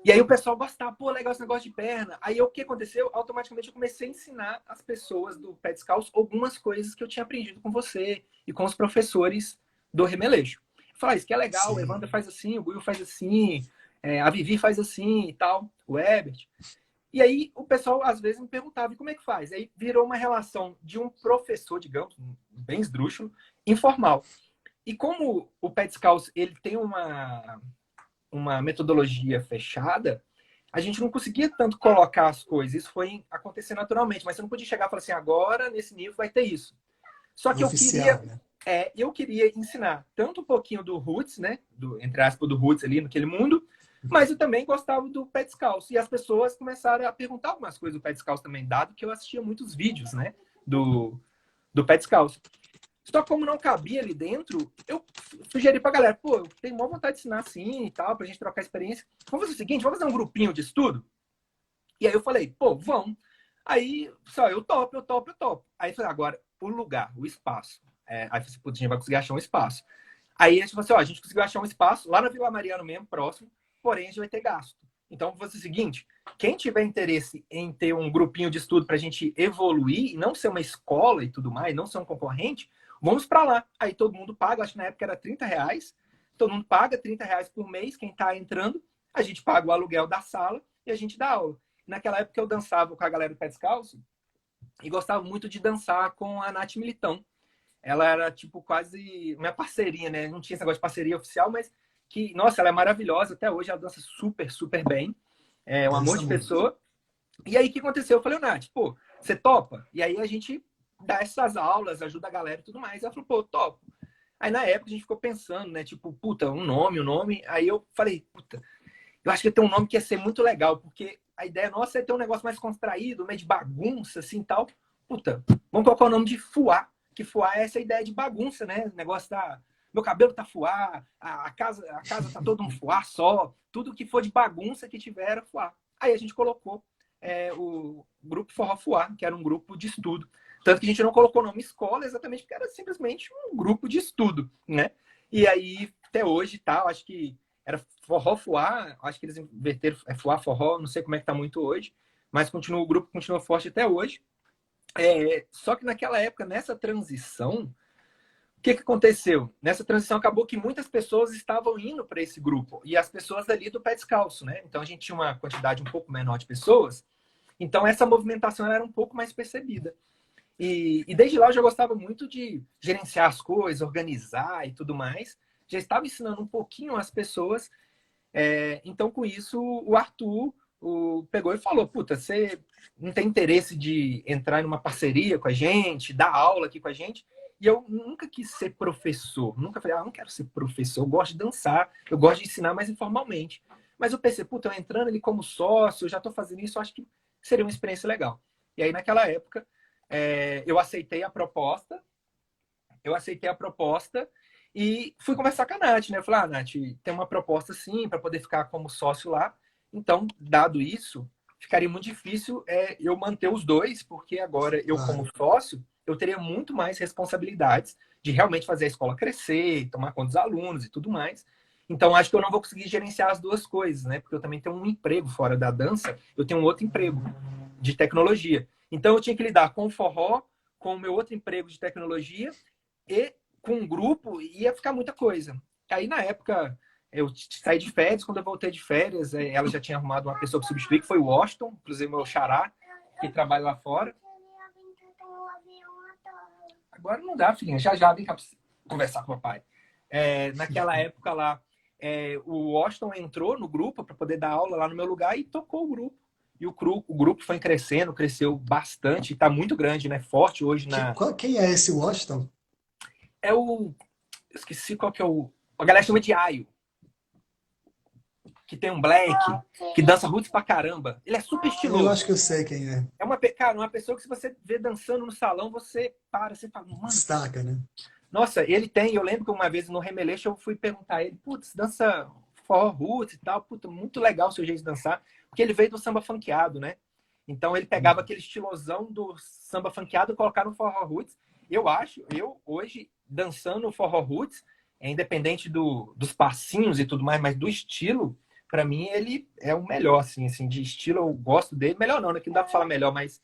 E aí o pessoal gostava, pô, legal esse negócio de perna. Aí o que aconteceu? Automaticamente eu comecei a ensinar as pessoas do pé descalço algumas coisas que eu tinha aprendido com você e com os professores do Remeleixo. Eu falei, isso que é legal, o Sim. Evandro faz assim, o Will faz assim, a Vivi faz assim e tal, o Ebert. E aí o pessoal às vezes me perguntava, e como é que faz? Aí virou uma relação de um professor, digamos, bem esdrúxulo, informal. E como o pé descalço ele tem uma metodologia fechada, a gente não conseguia tanto colocar as coisas. Isso foi acontecer naturalmente, mas você não podia chegar e falar assim, agora nesse nível vai ter isso. Só que Oficial, né? eu queria ensinar tanto um pouquinho do roots, né, entre aspas, do roots ali naquele mundo, mas eu também gostava do pé descalço. E as pessoas começaram a perguntar algumas coisas do pé descalço também, dado que eu assistia muitos vídeos, né, do pé descalço. Só como não cabia ali dentro, eu sugeri pra galera, pô, eu tenho maior vontade de ensinar assim e tal, pra gente trocar experiência. Vamos fazer o seguinte, vamos fazer um grupinho de estudo? E aí eu falei, pô, vamos. Aí, só, eu topo. Aí eu falei, agora, o lugar, o espaço. Aí eu falei assim, putz, a gente vai conseguir achar um espaço. Aí a gente falou assim, ó, a gente conseguiu achar um espaço lá na Vila Mariana mesmo, próximo, porém a gente vai ter gasto. Então, vou fazer o seguinte, quem tiver interesse em ter um grupinho de estudo para a gente evoluir, não ser uma escola e tudo mais, não ser um concorrente, vamos para lá. Aí todo mundo paga, acho que na época era R$ 30, todo mundo paga R$ 30 por mês, quem está entrando, a gente paga o aluguel da sala e a gente dá aula. Naquela época eu dançava com a galera do Pé Descalço e gostava muito de dançar com a Nath Militão. Ela era, tipo, quase minha parceirinha, né? Não tinha esse negócio de parceria oficial, mas que, nossa, ela é maravilhosa. Até hoje ela dança super, super bem. É um amor Dança de muito. pessoa. E aí, o que aconteceu? Eu falei, Nath, pô, você topa? E aí a gente dá essas aulas, ajuda a galera e tudo mais. E ela falou, pô, topo. Aí na época a gente ficou pensando, né? Tipo, puta, um nome. Aí eu falei, puta, eu acho que tem um nome que ia ser muito legal, porque a ideia nossa é ter um negócio mais contraído, meio de bagunça, assim, tal. Puta, vamos colocar o nome de Fuá, que Fuá é essa ideia de bagunça, né? O negócio tá... Meu cabelo tá fuá, a casa tá todo um fuá só, tudo que for de bagunça que tiver era fuá. Aí a gente colocou o grupo Forró Fuá, que era um grupo de estudo. Tanto que a gente não colocou o nome escola exatamente porque era simplesmente um grupo de estudo, né? E aí, até hoje, tá, acho que era Forró Fuá, acho que eles inverteram, Fuá Forró, não sei como é que tá muito hoje, mas o grupo continua forte até hoje. Só que naquela época, nessa transição, o que aconteceu? Nessa transição acabou que muitas pessoas estavam indo para esse grupo, e as pessoas ali do pé descalço, né? Então a gente tinha uma quantidade um pouco menor de pessoas, então essa movimentação era um pouco mais percebida. E desde lá eu já gostava muito de gerenciar as coisas, organizar e tudo mais. Já estava ensinando um pouquinho às pessoas, então, com isso, o Arthur pegou e falou: Puta, você não tem interesse de entrar numa parceria com a gente, dar aula aqui com a gente? E eu nunca quis ser professor, nunca falei, não quero ser professor, eu gosto de dançar, eu gosto de ensinar mais informalmente. Mas eu pensei, puta, eu entrando ali como sócio, eu já estou fazendo isso, eu acho que seria uma experiência legal. E aí, naquela época, eu aceitei a proposta e fui conversar com a Nath, né? Eu falei, Nath, tem uma proposta sim para poder ficar como sócio lá. Então, dado isso, ficaria muito difícil eu manter os dois, porque agora eu, como Claro. sócio, eu teria muito mais responsabilidades de realmente fazer a escola crescer, tomar conta dos alunos e tudo mais. Então, acho que eu não vou conseguir gerenciar as duas coisas, né? Porque eu também tenho um emprego fora da dança, eu tenho um outro emprego de tecnologia. Então, eu tinha que lidar com o forró, com o meu outro emprego de tecnologia e com um grupo ia ficar muita coisa. Aí, na época, eu saí de férias. Quando eu voltei de férias, ela já tinha arrumado uma pessoa para substituir, que foi o Washington, inclusive meu xará, que trabalha lá fora. Agora não dá, filhinha. Já já vem cá pra conversar com o papai. Naquela época lá, o Washington entrou no grupo para poder dar aula lá no meu lugar e tocou o grupo. E o grupo foi crescendo, cresceu bastante, está muito grande, né? Forte hoje na. Quem é esse Washington? É o. Esqueci qual que é o. A galera chama de Ayo, que tem um black, que dança roots pra caramba. Ele é super Eu estiloso. acho que eu sei quem é. É cara, uma pessoa que se você vê dançando no salão, você para, você fala, mano. Destaca, né? Nossa, ele tem. Eu lembro que uma vez no Remeleixo eu fui perguntar a ele, putz, dança forró roots e tal, puta, muito legal o seu jeito de dançar, porque ele veio do samba funkeado, né? Então ele pegava aquele estilosão do samba funkeado e colocava no forró roots. Eu hoje, dançando forró roots, é independente dos passinhos e tudo mais, mas do estilo, para mim ele é o melhor, assim, de estilo eu gosto dele. Melhor não, né? Que não dá pra falar melhor, mas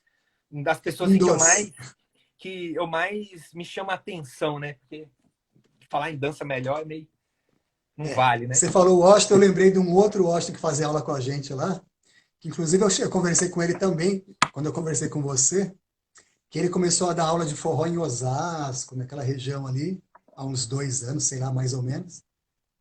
das pessoas Um assim, dos. que eu mais me chama a atenção, né? Porque falar em dança melhor é meio. Não vale, né? Você falou Washington, eu lembrei de um outro Washington que fazia aula com a gente lá, que inclusive eu conversei com ele também, quando eu conversei com você, que ele começou a dar aula de forró em Osasco, naquela região ali, há uns 2 anos, sei lá, mais ou menos.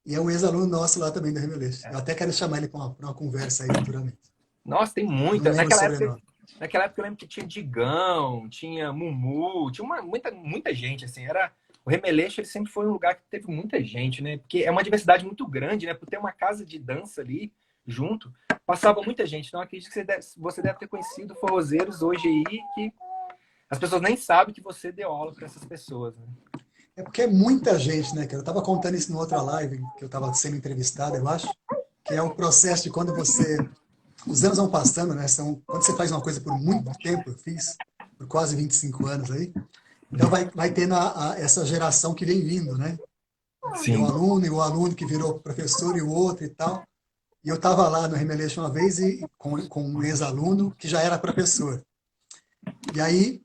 E é um ex-aluno nosso lá também do Remeleixo. Eu até quero chamar ele para uma conversa aí futuramente. Nossa, tem Eu não muita. lembro o sobrenome. Naquela época eu lembro que tinha Digão, tinha Mumu, tinha muita gente, assim. O Remeleixo ele sempre foi um lugar que teve muita gente, né? Porque é uma diversidade muito grande, né? Por ter uma casa de dança ali junto, passava muita gente. Então acredito que você deve ter conhecido forrozeiros hoje aí que as pessoas nem sabem que você deu aula para essas pessoas, né? É porque é muita gente, né, cara? Eu estava contando isso numa outra live, que eu estava sendo entrevistado, eu acho, que é um processo de quando você. Os anos vão passando, né? Quando você faz uma coisa por muito tempo, eu fiz, por quase 25 anos aí, então vai tendo essa geração que vem vindo, né? Meu Sim. aluno e o aluno que virou professor e o outro e tal. E eu estava lá no Remeleixo uma vez com um ex-aluno que já era professor. E aí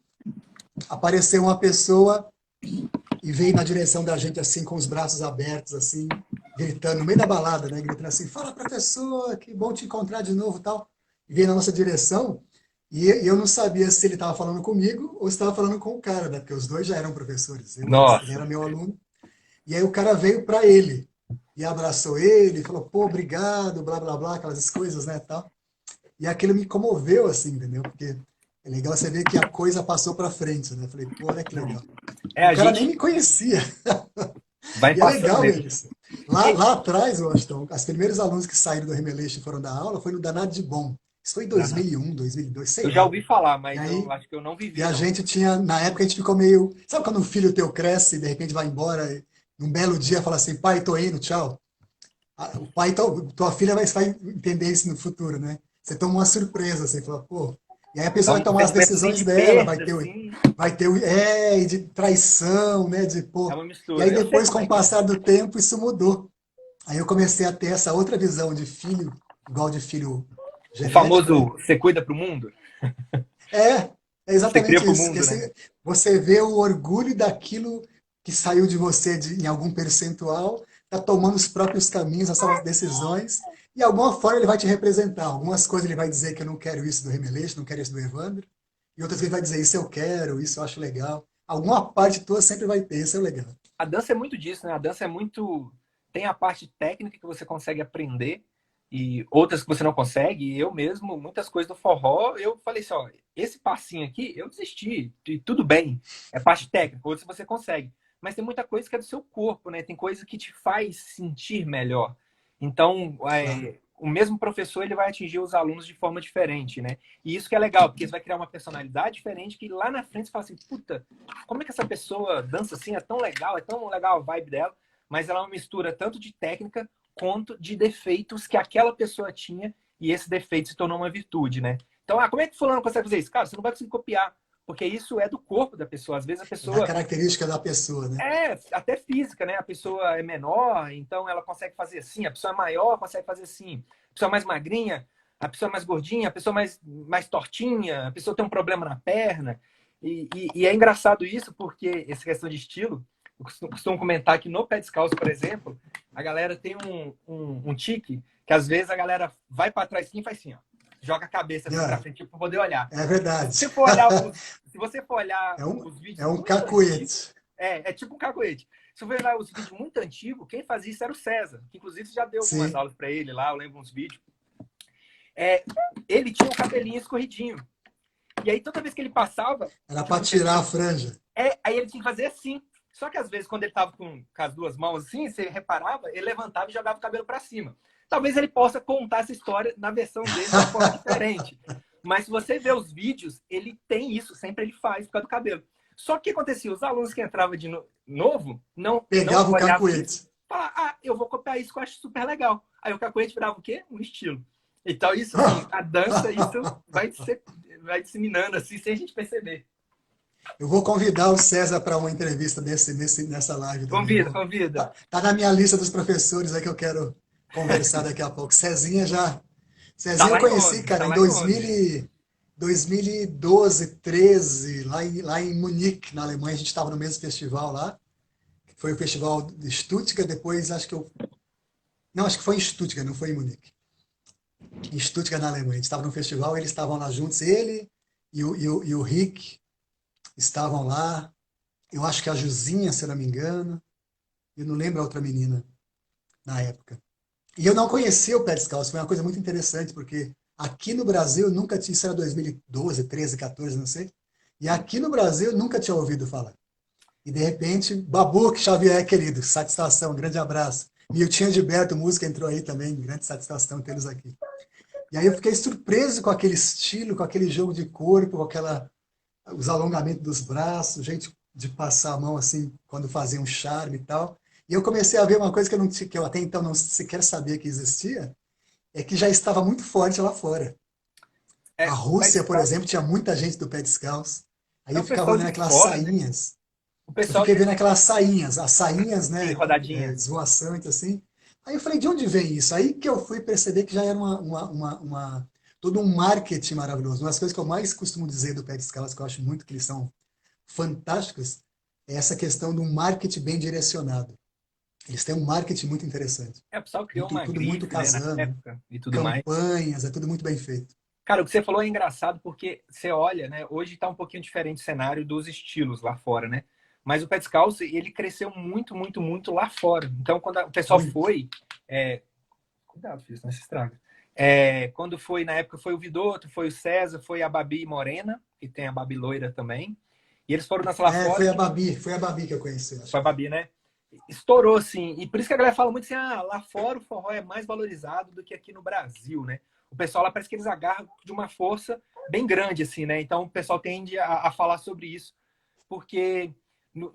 apareceu uma pessoa e veio na direção da gente assim, com os braços abertos, assim, gritando, no meio da balada, né? Gritando assim, fala professor, que bom te encontrar de novo tal. E veio na nossa direção e eu não sabia se ele estava falando comigo ou se estava falando com o cara, né? Porque os dois já eram professores. Ele Nossa. era meu aluno. E aí o cara veio para ele e abraçou ele, falou, pô, obrigado, blá, blá, blá, aquelas coisas, né, tal. E aquilo me comoveu, assim, entendeu? Porque é legal você ver que a coisa passou para frente, né? Eu falei, pô, olha que legal. É, E o a cara nem gente me conhecia. vai E é passando legal mesmo. isso. Lá atrás, Washington, as primeiros alunos que saíram do Remeleixo e foram dar aula foi no Danado de Bom. Isso foi em 2001, 2002, sei Eu já lá. ouvi falar, E mas eu aí, acho que eu não e vivi, a não. gente tinha, na época a gente ficou meio, sabe quando um filho teu cresce e de repente vai embora, e num belo dia fala assim, pai, tô indo, tchau. O pai, tua filha vai entender isso no futuro, né? Você toma uma surpresa, você fala, pô. E aí a Dá pessoa vai um tomar as sentimentozinho decisões de dela, perda, assim. e de traição, né? De, É pô. uma E aí mistura. Eu sei depois, como com é o que é. passar do tempo, isso mudou. Aí eu comecei a ter essa outra visão de filho, igual de filho O genético, né? famoso você cuida pro mundo? É, é Você cria exatamente pro isso. Que mundo, né? você vê o orgulho daquilo que saiu de você em algum percentual, está tomando os próprios caminhos, as suas decisões, e de alguma forma ele vai te representar. Algumas coisas ele vai dizer que eu não quero isso do Remeleixo, não quero isso do Evandro, e outras vezes ele vai dizer isso eu quero, isso eu acho legal. Alguma parte tua sempre vai ter, isso é legal. A dança é muito disso, né? A dança é muito. Tem a parte técnica que você consegue aprender e outras que você não consegue. E eu mesmo, muitas coisas do forró, eu falei assim: ó, esse passinho aqui, eu desisti. E tudo bem, é parte técnica, outras você consegue. Mas tem muita coisa que é do seu corpo, né? Tem coisa que te faz sentir melhor. Então, Claro. o mesmo professor ele vai atingir os alunos de forma diferente, né? E isso que é legal, porque você vai criar uma personalidade diferente que lá na frente você fala assim, puta, como é que essa pessoa dança assim? É tão legal a vibe dela, mas ela é uma mistura tanto de técnica quanto de defeitos que aquela pessoa tinha e esse defeito se tornou uma virtude, né? Então, como é que fulano consegue fazer isso? Cara, você não vai conseguir copiar, porque isso é do corpo da pessoa. Às vezes a É da pessoa característica da pessoa, né? até física, né? A pessoa é menor, então ela consegue fazer assim. A pessoa é maior, consegue fazer assim. A pessoa é mais magrinha, a pessoa é mais gordinha, a pessoa mais tortinha, a pessoa tem um problema na perna. E é engraçado isso, porque essa questão de estilo, eu costumo comentar que no pé descalço, por exemplo, a galera tem um tique que às vezes a galera vai para trás assim e faz assim, ó. Joga a cabeça assim para Yeah, frente para poder olhar. é E verdade. se você for olhar É um, os é vídeos um muito antigos, cacuete. é tipo um caguete. Se você olhar os vídeos muito antigos, quem fazia isso era o César, que inclusive você já deu algumas Sim. aulas para ele lá, eu lembro uns vídeos. É, ele tinha o cabelinho escorridinho. E aí, toda vez que ele passava, Era tipo, para tirar a franja. aí ele tinha que fazer assim. Só que às vezes, quando ele tava com as duas mãos assim, você reparava, ele levantava e jogava o cabelo para cima. Talvez ele possa contar essa história na versão dele de uma forma diferente. Mas se você vê os vídeos, ele tem isso, sempre ele faz por causa do cabelo. Só que o que acontecia? Os alunos que entravam de novo não Pegava o olhavam isso, cacuete. falavam, eu vou copiar isso que eu acho super legal. Aí o cacuete virava o quê? Um estilo. Então, isso assim, a dança, isso vai disseminando assim, sem a gente perceber. Eu vou convidar o César para uma entrevista nessa live também. Convida, convida. Tá na minha lista dos professores aí que eu quero conversar daqui a pouco. Tá Cezinha eu lá em conheci, Londres, cara, tá em lá em Londres. 2012, 13, lá em Munique, na Alemanha. A gente estava no mesmo festival lá. Foi o festival de Stuttgart, depois acho que eu. Não, acho que foi em Stuttgart, não foi em Munique. Em Stuttgart, na Alemanha. A gente estava no festival, eles estavam lá juntos, ele e o Rick estavam lá. Eu acho que a Juzinha, se eu não me engano. Eu não lembro a outra menina na época. E eu não conhecia o pé descalço, foi uma coisa muito interessante, porque aqui no Brasil nunca tinha, isso era 2012, 13, 14, não sei. E aqui no Brasil eu nunca tinha ouvido falar. E de repente, Babuque Xavier, querido, satisfação, grande abraço. Miltinho Gilberto, música, entrou aí também, grande satisfação tê-los aqui. E aí eu fiquei surpreso com aquele estilo, com aquele jogo de corpo, com os alongamentos dos braços, o jeito de passar a mão assim, quando fazia um charme e tal. E eu comecei a ver uma coisa que eu até então não sequer sabia que existia, é que já estava muito forte lá fora. A O pé Rússia, por descalço exemplo, tinha muita gente do pé descalço. Aí é eu o ficava pessoal olhando de aquelas fora, né? sainhas. O Eu pessoal fiquei de vendo aquelas sainhas, as sainhas, sim, né, rodadinha. esvoaçantes assim. Aí eu falei, de onde vem isso? Aí que eu fui perceber que já era todo um marketing maravilhoso. Uma das coisas que eu mais costumo dizer do pé descalço, que eu acho muito que eles são fantásticos, é essa questão do marketing bem direcionado. Eles têm um marketing muito interessante. O pessoal criou uma Tudo muito grife, né, na casando, né? época e tudo mais. Campanhas, é tudo muito bem feito. Cara, o que você falou é engraçado porque você olha, né? Hoje tá um pouquinho diferente o cenário dos estilos lá fora, né? Mas o pé descalço, ele cresceu muito, muito, muito lá fora. Então, quando o pessoal Muito. foi, cuidado, filho, senão se estraga. Quando foi, na época, foi o Vidotto, foi o César, foi a Babi Morena, que tem a Babi Loira também. E eles foram dançar lá É, fora, foi a Babi que eu conheci, acho foi a que foi. Babi, né? Estourou, assim. E por isso que a galera fala muito assim, lá fora o forró é mais valorizado do que aqui no Brasil, né? O pessoal lá parece que eles agarram de uma força bem grande, assim, né? Então o pessoal tende a falar sobre isso. Porque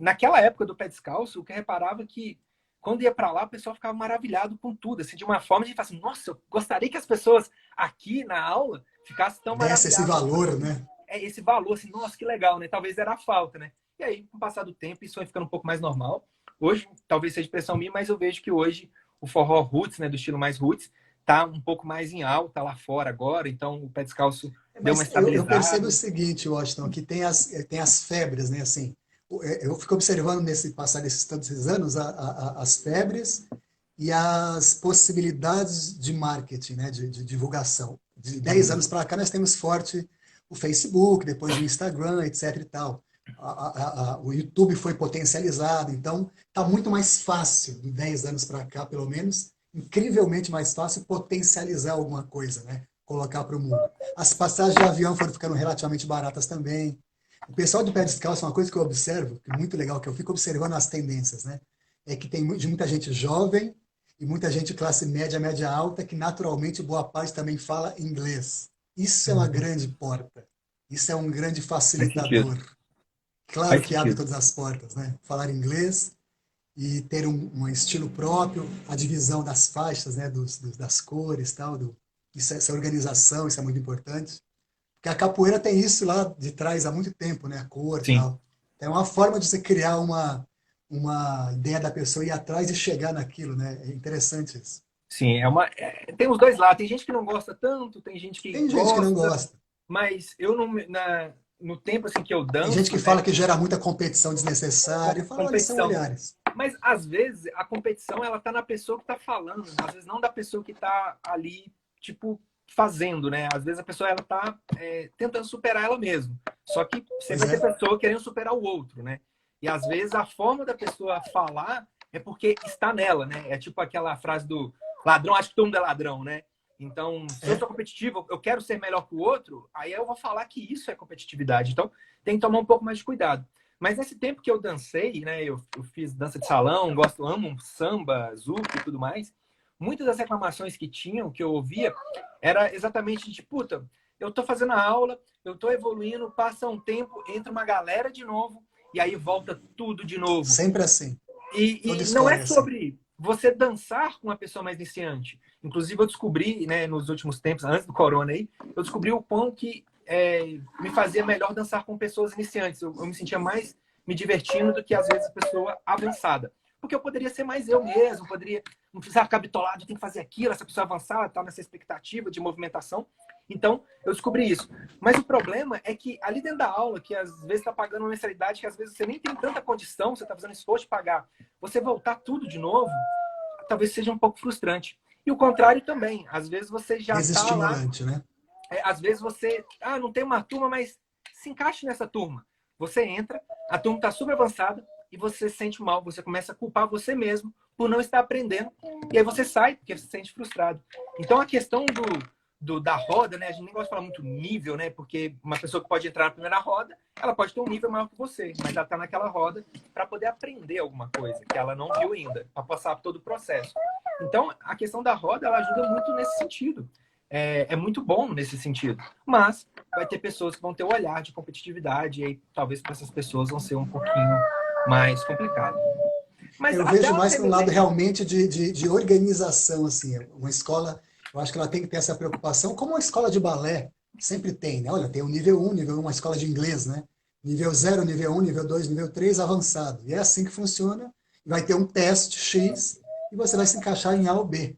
naquela época do pé descalço, o que eu reparava é que quando ia para lá, o pessoal ficava maravilhado com tudo, assim, de uma forma de falar assim, nossa, eu gostaria que as pessoas aqui na aula ficassem tão Desse esse maravilhadas com valor, né? esse valor, assim, nossa, que legal, né? Talvez era a falta, né? E aí, com o passar do tempo, isso vai ficando um pouco mais normal. Hoje, talvez seja impressão minha, mas eu vejo que hoje o forró roots, né, do estilo mais roots, tá um pouco mais em alta lá fora agora, então o pé descalço deu uma Mas eu percebo o estabilizada. seguinte, Washington, que tem as febres, né? Assim, eu fico observando nesse passar desses tantos esses anos as febres e as possibilidades de marketing, né? De divulgação. De 10 Uhum. anos para cá nós temos forte o Facebook, depois o Instagram, etc e tal. O YouTube foi potencializado, então está muito mais fácil, de 10 anos para cá, pelo menos, incrivelmente mais fácil potencializar alguma coisa, né? Colocar para o mundo. As passagens de avião foram ficando relativamente baratas também. O pessoal do pé descalço, uma coisa que eu observo, que é muito legal, que eu fico observando as tendências, né? É que tem muita gente jovem e muita gente classe média, média alta, que naturalmente boa parte também fala inglês. Isso é uma Uhum. grande porta. Isso é um grande Faz sentido. facilitador. Claro Faz que abre sentido. todas as portas, né? Falar inglês e ter um estilo próprio, a divisão das faixas, né? Das cores, tal, essa organização, isso é muito importante. Porque a capoeira tem isso lá de trás há muito tempo, né? A cor, Sim. tal. É uma forma de você criar uma ideia da pessoa e ir atrás e chegar naquilo, né? É interessante isso. Sim, tem os dois lados. Tem gente que não gosta tanto, tem gente que Tem gente que não gosta, gosta. mas eu não, no tempo assim que eu Tem gente que danço, né, fala que gera muita competição desnecessária. Eu falo, olha, são competição. olhares. Mas às vezes a competição ela tá na pessoa que tá falando, às vezes não da pessoa que tá ali, tipo, fazendo, né? Às vezes a pessoa ela tá tentando superar ela mesma. Só que Pois sempre vai ter é. pessoa querendo superar o outro, né? E às vezes a forma da pessoa falar é porque está nela, né? É tipo aquela frase do ladrão, acho que todo mundo é ladrão, né? Então, se eu É, sou competitivo, eu quero ser melhor que o outro, aí eu vou falar que isso é competitividade. Então, tem que tomar um pouco mais de cuidado. Mas nesse tempo que eu dancei, né, eu fiz dança de salão, gosto, amo samba, zouk e tudo mais, muitas das reclamações que tinham, que eu ouvia, era exatamente de, puta, eu tô fazendo a aula, eu tô evoluindo, passa um tempo, entra uma galera de novo, e aí volta tudo de novo. sempre assim. Toda E não é escola é assim. sobre você dançar com uma pessoa mais iniciante. Inclusive, eu descobri, né, nos últimos tempos, antes do corona aí, eu descobri o quão que me fazia melhor dançar com pessoas iniciantes. Eu me sentia mais me divertindo do que, às vezes, a pessoa avançada. Porque eu poderia ser mais eu mesmo, poderia não precisar ficar bitolado, tem que fazer aquilo, essa pessoa avançada está nessa expectativa de movimentação. Então, eu descobri isso. Mas o problema é que ali dentro da aula, que às vezes está pagando uma mensalidade que às vezes você nem tem tanta condição, você está fazendo esforço de pagar, você voltar tudo de novo, talvez seja um pouco frustrante. E o contrário também. Às vezes você já está lá, Desestimulante, né? às vezes você, não tem uma turma, mas se encaixe nessa turma. Você entra, a turma está super avançada e você se sente mal, você começa a culpar você mesmo por não estar aprendendo. E aí você sai porque você se sente frustrado. Então a questão da roda, né? A gente nem gosta de falar muito nível, né? Porque uma pessoa que pode entrar na primeira roda, ela pode ter um nível maior que você, mas ela está naquela roda para poder aprender alguma coisa que ela não viu ainda, para passar por todo o processo. Então, a questão da roda, ela ajuda muito nesse sentido. É muito bom nesse sentido. Mas vai ter pessoas que vão ter o olhar de competitividade e aí talvez para essas pessoas vão ser um pouquinho mais complicado. Mas Eu até vejo a mais para um lado Remelec, realmente de organização, assim. Uma escola, eu acho que ela tem que ter essa preocupação, como uma escola de balé sempre tem, né? Olha, tem o nível 1, uma escola de inglês, né? Nível 0, nível 1, nível 2, nível 3, avançado. E é assim que funciona. Vai ter um teste X e você vai se encaixar em A ou B.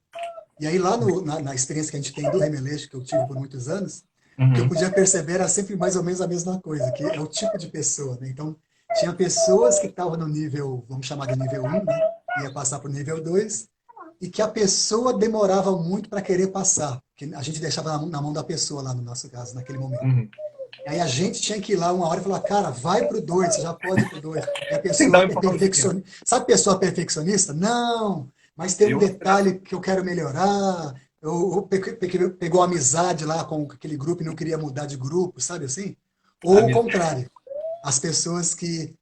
E aí, lá na experiência que a gente tem do Remeleixo, que eu tive por muitos anos, o que eu uhum, podia perceber era sempre mais ou menos a mesma coisa, que é o tipo de pessoa, né? Então, tinha pessoas que estavam no nível, vamos chamar de nível 1, né? Ia passar para o nível 2, e que a pessoa demorava muito para querer passar, que a gente deixava na mão da pessoa lá, no nosso caso, naquele momento. uhum. E aí a gente tinha que ir lá uma hora e falar, cara, vai pro 2, você já pode ir pro 2. E a Tem que dar pessoa um é empurrãozinho. perfeccionista. Sabe pessoa perfeccionista? Não, mas tem um Eu, detalhe que eu quero melhorar. Pegou amizade lá com aquele grupo e não queria mudar de grupo, sabe assim? a Ou o mesma. contrário, as pessoas que,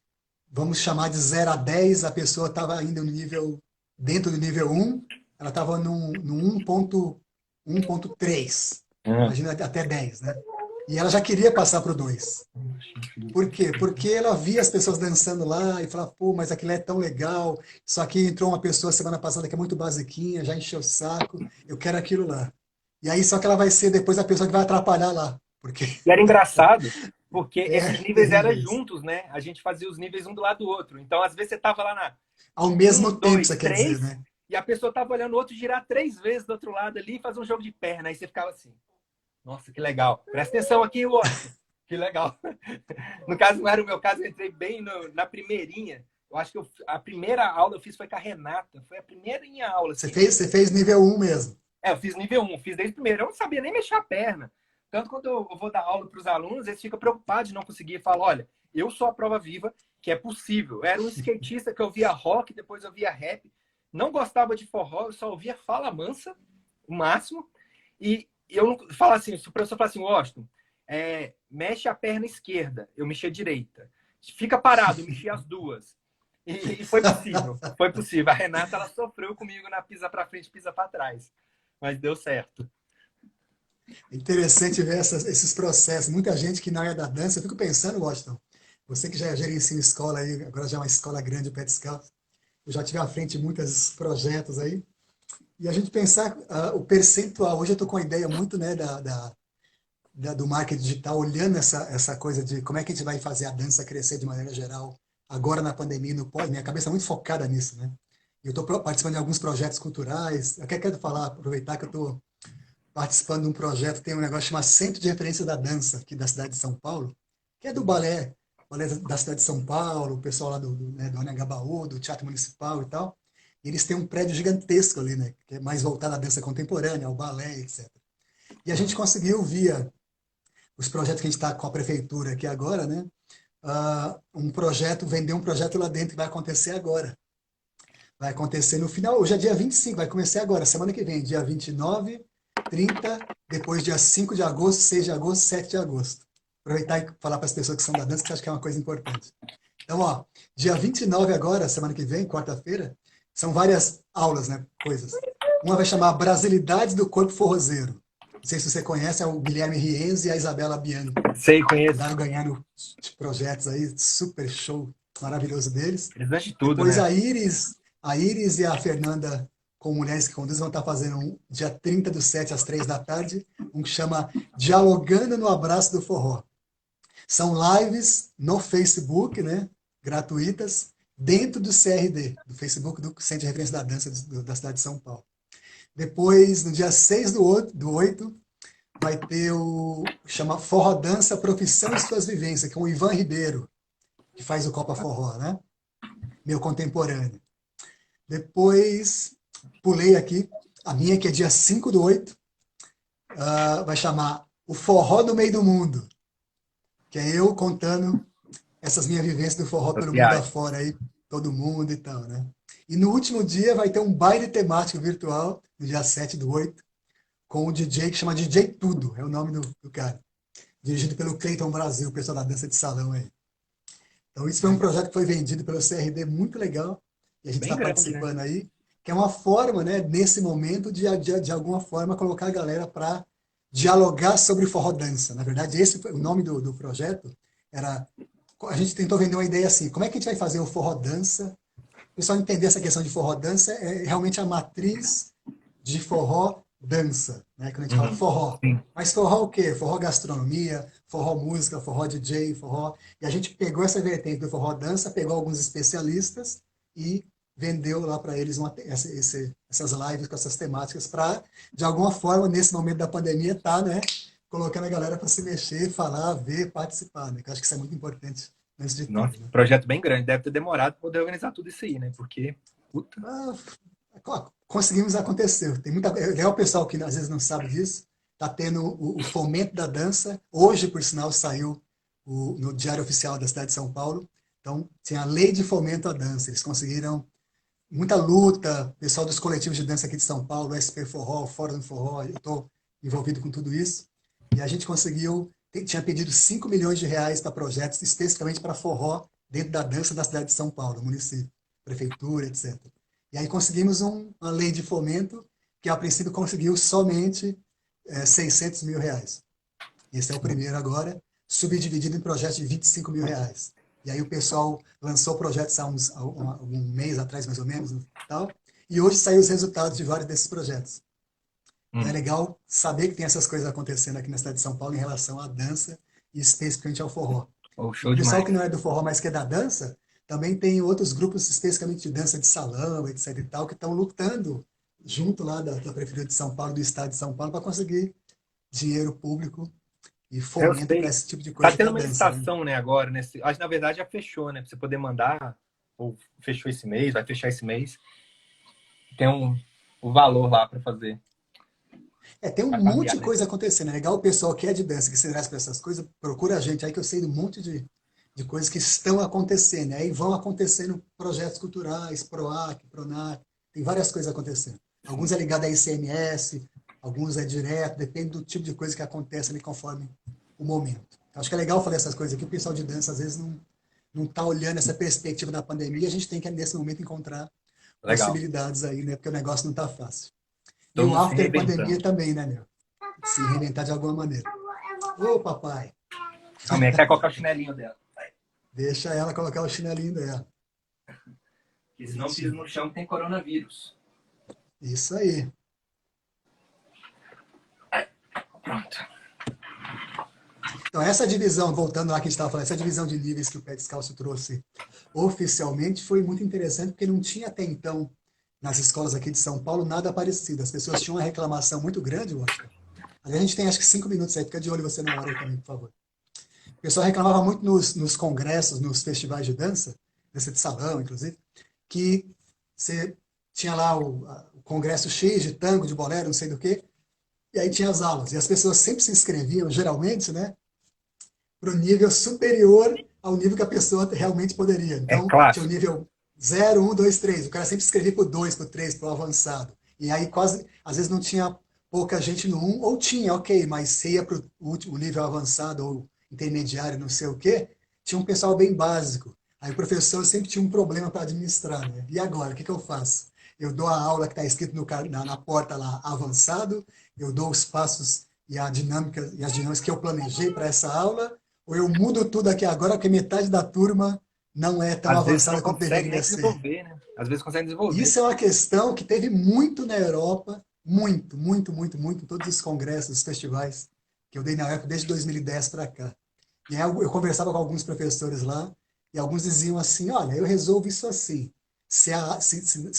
vamos chamar de 0 a 10, a pessoa estava ainda no nível, dentro do nível 1, ela estava no 1.3, imagina até 10, né? E ela já queria passar para o 2. Por quê? Porque ela via as pessoas dançando lá e falava, pô, mas aquilo é tão legal. Só que entrou uma pessoa semana passada que é muito basiquinha, já encheu o saco, eu quero aquilo lá. E aí só que ela vai ser depois a pessoa que vai atrapalhar lá. Porque E era engraçado, porque esses é níveis eram terrível isso. juntos, né? A gente fazia os níveis um do lado do outro. Então, às vezes, você tava lá na Ao um, mesmo tempo, dois, você quer dizer, três, né? e a pessoa tava olhando o outro girar 3 vezes do outro lado ali e fazer um jogo de perna. Aí você ficava assim, nossa, que legal. Presta atenção aqui, Washington. Que legal. No caso, não era o meu caso, eu entrei bem na primeirinha. Eu acho que a primeira aula eu fiz foi com a Renata. Foi a primeirinha aula, Você assim. fez, você fez nível 1 mesmo. Eu fiz nível 1, fiz desde o primeiro. Eu não sabia nem mexer a perna. Tanto quando eu vou dar aula para os alunos, eles ficam preocupados de não conseguir. E falam, olha, eu sou a prova viva que é possível. Eu era um skatista que eu via rock, depois eu via rap. Não gostava de forró, eu só ouvia fala mansa, o máximo. E eu não falo assim, se o professor fala assim, Washington, mexe a perna esquerda, eu mexi a direita. Fica parado, eu mexi as duas. E foi possível, foi possível. A Renata, ela sofreu comigo na pisa para frente, pisa para trás. Mas deu certo. É interessante ver esses processos. Muita gente que não é da dança, eu fico pensando, Washington, você que já gerencia escola aí, agora já é uma escola grande, o Pet Scout, eu já tive à frente de muitos projetos aí, e a gente pensar o percentual, hoje eu estou com a ideia muito, né, do marketing digital, olhando essa coisa de como é que a gente vai fazer a dança crescer de maneira geral, agora na pandemia, no pós, minha cabeça é muito focada nisso, né? Eu estou participando de alguns projetos culturais, eu quero falar, aproveitar que eu estou participando de um projeto, tem um negócio chamado Centro de Referência da Dança, aqui da cidade de São Paulo, que é do balé da cidade de São Paulo, o pessoal lá do Anhangabaú, do Teatro Municipal e tal. E eles têm um prédio gigantesco ali, né? Que é mais voltado à dança contemporânea, ao balé, etc. E a gente conseguiu, via os projetos que a gente está com a prefeitura aqui agora, né? Vender um projeto lá dentro que vai acontecer agora. Vai acontecer no final, hoje é dia 25, vai começar agora, semana que vem, dia 29 30, depois dia 5 de agosto, 6 de agosto, 7 de agosto. Aproveitar e falar para as pessoas que são da dança, que eu acho que é uma coisa importante. Então, ó, dia 29 agora, semana que vem, quarta-feira, são várias aulas, né? Coisas. Uma vai chamar Brasilidades do Corpo Forrozeiro. Não sei se você conhece, é o Guilherme Rienzi e a Isabela Bianchi. Sei, conheço. Andaram ganhando projetos aí, super show maravilhoso deles. Eles de tudo, Depois né? a Iris e a Fernanda, com Mulheres que Conduzem, vão estar fazendo um dia 30 do 7 às 3 da tarde, um que chama Dialogando no Abraço do Forró. São lives no Facebook, né? Gratuitas, dentro do CRD, do Facebook do Centro de Referência da Dança da cidade de São Paulo. Depois, no dia 6 do 8, vai ter o chama Forró Dança, Profissão e Suas Vivências, que é o Ivan Ribeiro, que faz o Copa Forró, né? Meu contemporâneo. Depois, pulei aqui, a minha, que é dia 5 do 8, vai chamar O Forró no Meio do Mundo, que é eu contando essas minhas vivências do forró pelo mundo afora aí, todo mundo e tal, né? E no último dia vai ter um baile temático virtual, no dia 7 do 8, com o DJ que chama DJ Tudo, é o nome do cara. Dirigido pelo Cleiton Brasil, o pessoal da dança de salão aí. Então isso foi um projeto que foi vendido pelo CRD, muito legal, e a gente está participando, né? Aí, que é uma forma, né, nesse momento, de alguma forma colocar a galera para dialogar sobre forró dança. Na verdade, esse foi o nome do projeto, era... A gente tentou vender uma ideia assim, como é que a gente vai fazer o forró dança? O pessoal entender essa questão de forró dança é realmente a matriz de forró dança, né? Quando a gente fala forró. Mas forró o quê? Forró gastronomia, forró música, forró DJ, forró... E a gente pegou essa vertente do forró dança, pegou alguns especialistas e vendeu lá para eles essas lives com essas temáticas para, de alguma forma, nesse momento da pandemia, tá, né? Colocando a galera para se mexer, falar, ver, participar, né? Que eu acho que isso é muito importante antes de Nossa, tudo, né? Projeto bem grande. Deve ter demorado para poder organizar tudo isso aí, né? Porque, puta... Conseguimos acontecer. Tem muita... É o pessoal que às vezes não sabe disso. Está tendo o fomento da dança. Hoje, por sinal, saiu no Diário Oficial da cidade de São Paulo. Então, tinha a lei de fomento à dança. Eles conseguiram muita luta. O pessoal dos coletivos de dança aqui de São Paulo, o SP Forró, o Fórum do Forró, eu estou envolvido com tudo isso. E a gente conseguiu, tinha pedido 5 milhões de reais para projetos especificamente para forró dentro da dança da cidade de São Paulo, município, prefeitura, etc. E aí conseguimos uma lei de fomento que, a princípio, conseguiu somente 600 mil reais. Esse é o primeiro agora, subdividido em projetos de 25 mil reais. E aí o pessoal lançou projetos há um mês atrás, mais ou menos, tal, e hoje saiu os resultados de vários desses projetos. É legal saber que tem essas coisas acontecendo aqui na cidade de São Paulo em relação à dança e especificamente ao forró. Oh, o pessoal demais. Que não é do forró, mas que é da dança, também tem outros grupos especificamente de dança de salão, etc e tal, que estão lutando junto lá da Prefeitura de São Paulo, do Estado de São Paulo, para conseguir dinheiro público e fomento para esse tipo de coisa. Tá tendo uma licitação, né, agora, né? Acho que na verdade já fechou, né? Para você poder mandar, ou fechou esse mês, vai fechar esse mês. Tem o valor lá para fazer. Tem um monte de coisa acontecendo. É legal o pessoal que é de dança, que se interessa por essas coisas, procura a gente aí, que eu sei de um monte de coisas que estão acontecendo. Aí vão acontecendo projetos culturais, PROAC, PRONAC, tem várias coisas acontecendo. Alguns é ligado a ICMS, alguns é direto, depende do tipo de coisa que acontece ali conforme o momento. Acho que é legal falar essas coisas aqui, o pessoal de dança às vezes não está olhando essa perspectiva da pandemia, a gente tem que, nesse momento, encontrar possibilidades aí, né? Porque o negócio não está fácil. E o after pandemia também, né, meu? Se reinventar de alguma maneira. Ô, papai! A minha quer colocar o chinelinho dela. Deixa ela colocar o chinelinho dela. Porque senão pisa no chão tem coronavírus. Isso aí. Pronto. Então, essa divisão, voltando lá que a gente estava falando, essa divisão de níveis que o Pé Descalço trouxe oficialmente foi muito interessante, porque não tinha até então, nas escolas aqui de São Paulo, nada parecido. As pessoas tinham uma reclamação muito grande, Oscar. A gente tem acho que 5 minutos aí, fica de olho você na hora aí também, por favor. O pessoal reclamava muito nos congressos, nos festivais de dança de salão, inclusive, que você tinha lá o congresso X de tango, de bolero, não sei do que, e aí tinha as aulas. E as pessoas sempre se inscreviam, geralmente, né, para o nível superior ao nível que a pessoa realmente poderia. Então, tinha o nível 0, 1, 2, 3. O cara sempre se inscrevia para o 2, para o 3, para o avançado. E aí quase, às vezes não tinha pouca gente no um, ou tinha, ok, mas você ia para o nível avançado ou intermediário, não sei o quê, tinha um pessoal bem básico. Aí o professor sempre tinha um problema para administrar, né? E agora, o que que eu faço? Eu dou a aula que está escrito na porta lá, avançado, eu dou os passos e a dinâmica e as dinâmicas que eu planejei para essa aula, ou eu mudo tudo aqui agora, porque metade da turma não é tão Às vezes não avançada quanto consegue nem deveria ser. desenvolver, né? Às vezes consegue desenvolver. Isso é uma questão que teve muito na Europa, muito, muito, muito, muito, em todos os congressos, os festivais que eu dei na época, desde 2010 para cá. E aí eu conversava com alguns professores lá, e alguns diziam assim, olha, eu resolvo isso assim. Se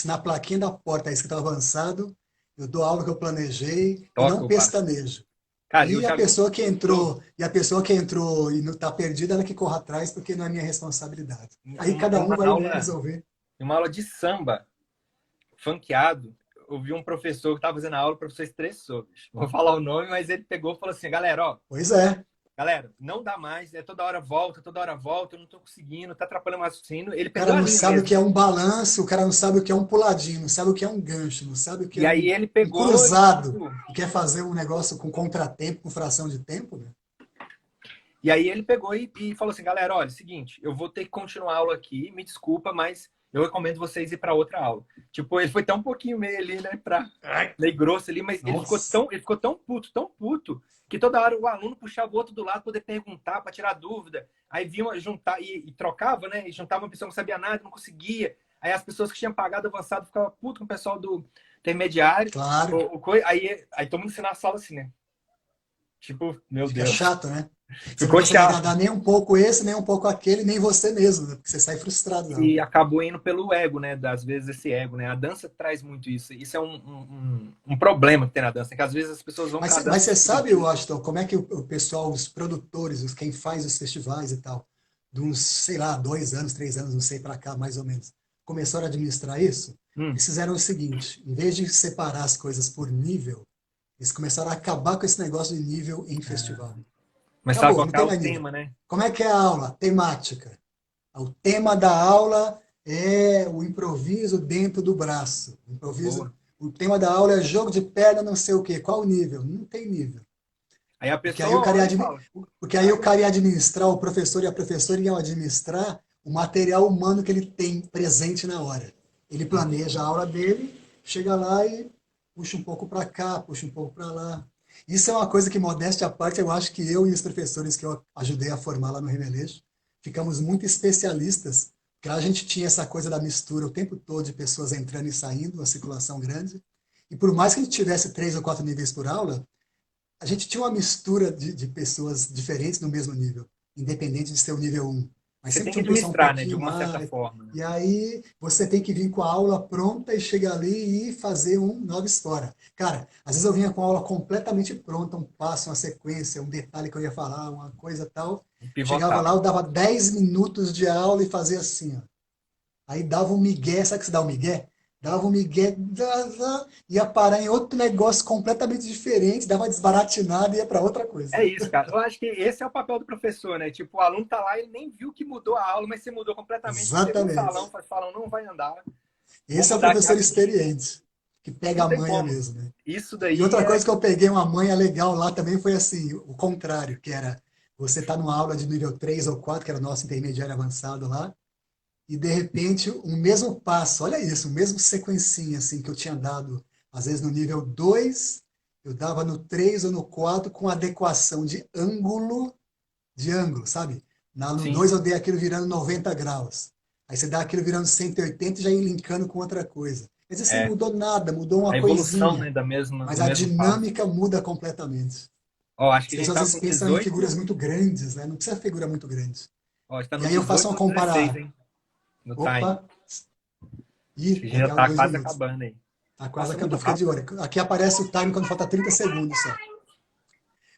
na plaquinha da porta está escrito avançado, eu dou a aula que eu planejei e Toca não o barco. pestanejo. Cara, eu E a já vi um pessoa que professor, entrou, e a pessoa que entrou e não está perdida, ela que corra atrás, porque não é minha responsabilidade. Aí cada em um uma vai, né, aula, resolver. em uma aula de samba, funkeado, eu vi um professor que estava fazendo a aula, o professor estressou. Bicho. Vou falar o nome, mas ele pegou e falou assim, galera, ó, Pois é. galera, não dá mais, é toda hora volta, eu não tô conseguindo, tá atrapalhando o raciocínio. Ele O cara pegou a não linha sabe o que mesmo. é um balanço, o cara não sabe o que é um puladinho, não sabe o que é um gancho, não sabe o que E é aí ele um pegou e, cruzado, tipo, e quer fazer um negócio com contratempo, com fração de tempo, né? e falou assim, galera, olha, seguinte, eu vou ter que continuar a aula aqui, me desculpa, mas eu recomendo vocês ir para outra aula. Tipo, ele foi tão um pouquinho meio ali, né, para meio grosso ali, mas Nossa. ele ficou tão puto, que toda hora o aluno puxava o outro do lado para poder perguntar, para tirar dúvida. Aí vinha juntar e trocava, né? E juntava uma pessoa que não sabia nada, não conseguia. Aí as pessoas que tinham pagado avançado ficavam puto com o pessoal do intermediário. Claro, Aí todo mundo ensinava a sala assim, né? Tipo, meu fica Deus. chato, né? Você não Ficou consegue chato. agradar nem um pouco esse, nem um pouco aquele, nem você mesmo, né? Porque você sai frustrado, não. E acabou indo pelo ego, né? Às vezes esse ego, né? A dança traz muito isso. Isso é um problema que tem na dança, né? Que às vezes as pessoas vão pra Mas dança você por sabe, divertir. Washington, como é que o pessoal, os produtores, quem faz os festivais e tal, de uns, sei lá, 2 anos, 3 anos, não sei, para cá, mais ou menos, começaram a administrar isso? Hum, Eles fizeram o seguinte, em vez de separar as coisas por nível, eles começaram a acabar com esse negócio de nível em festival. começar a Acabou, não colocar tem o mais nível. tema, né? Como é que é a aula? Temática. O tema da aula é o improviso dentro do braço. Boa. O tema da aula é jogo de perna, não sei o quê. Qual o nível? Não tem nível. Aí a Porque aí o pessoa cara ia, olha e fala, porque aí o caraca, cara ia administrar, o professor e a professora iam administrar o material humano que ele tem presente na hora. Ele planeja a aula dele, chega lá e puxa um pouco para cá, puxa um pouco para lá. Isso é uma coisa que, modéstia à parte, eu acho que eu e os professores que eu ajudei a formar lá no Remelejo, ficamos muito especialistas, porque lá a gente tinha essa coisa da mistura o tempo todo de pessoas entrando e saindo, uma circulação grande. E por mais que a gente tivesse 3 ou 4 níveis por aula, a gente tinha uma mistura de pessoas diferentes no mesmo nível, independente de ser o nível um. Mas você sempre tem que tinha um pessoal um administrar, né? De pouquinho uma certa mais. forma, né? E aí você tem que vir com a aula pronta e chegar ali e fazer um noves fora. Cara, às vezes eu vinha com a aula completamente pronta, um passo, uma sequência, um detalhe que eu ia falar, uma coisa tal. Chegava Pivotar. lá, eu dava 10 minutos de aula e fazia assim, ó. Aí dava um migué, sabe o que se dá um migué? Dava um migué, ia parar em outro negócio completamente diferente, dava uma desbaratinada e ia para outra coisa. É isso, cara. Eu acho que esse é o papel do professor, né? Tipo, o aluno tá lá, ele nem viu que mudou a aula, mas você mudou completamente. Você chegou no salão, Exatamente. faz salão, não vai andar. Vou Esse é o mudar aqui professor rapidinho. experiente, que pega Não a tem manha como. mesmo, né? Isso E daí outra é. coisa que eu peguei uma manha legal lá também foi assim, o contrário, que era você tá numa aula de nível 3 ou 4, que era o nosso intermediário avançado lá, e de repente o mesmo passo, olha isso, o mesmo sequencinha assim que eu tinha dado, às vezes no nível 2 eu dava no 3 ou no 4 com adequação de ângulo, sabe? No Sim. 2 eu dei aquilo virando 90 graus. Aí você dá aquilo virando 180 e já ir linkando com outra coisa. Quer dizer, você não É. mudou nada, mudou A uma evolução, né, coisinha, da mesma, mas do a mesmo passo. dinâmica muda completamente. Ó, acho que As a gente pessoas às tá vezes com pensam em 18. figuras muito grandes, né? Não precisa figura muito grande. Ó, está E no aí eu faço 18 uma ou 16, comparar. hein? No time. Opa, Acho e que já legal, tá dois quase minutos. acabando aí. Tá quase Passa muito acabando, fica de rápido. olho. Aqui aparece o time quando falta 30 segundos só.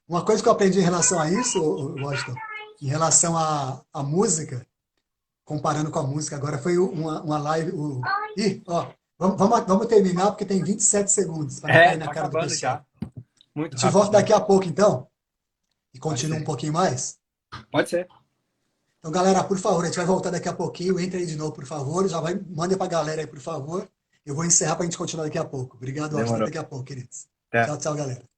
Uma coisa que eu aprendi em relação a isso, Washington, em relação à música, comparando com a música, agora foi uma live. Ih, ó, vamos terminar porque tem 27 segundos para não É, cair na tá cara do acabando pessoal. já. Muito Eu te volto rapidinho. daqui a pouco, então, e Pode continua um ser. pouquinho mais. Pode ser. Então, galera, por favor, a gente vai voltar daqui a pouquinho. Entra aí de novo, por favor. Já vai, manda para a galera aí, por favor. Eu vou encerrar para a gente continuar daqui a pouco. Obrigado, Austin. Até Demorou. daqui a pouco, queridos. Até. Tchau, tchau, galera.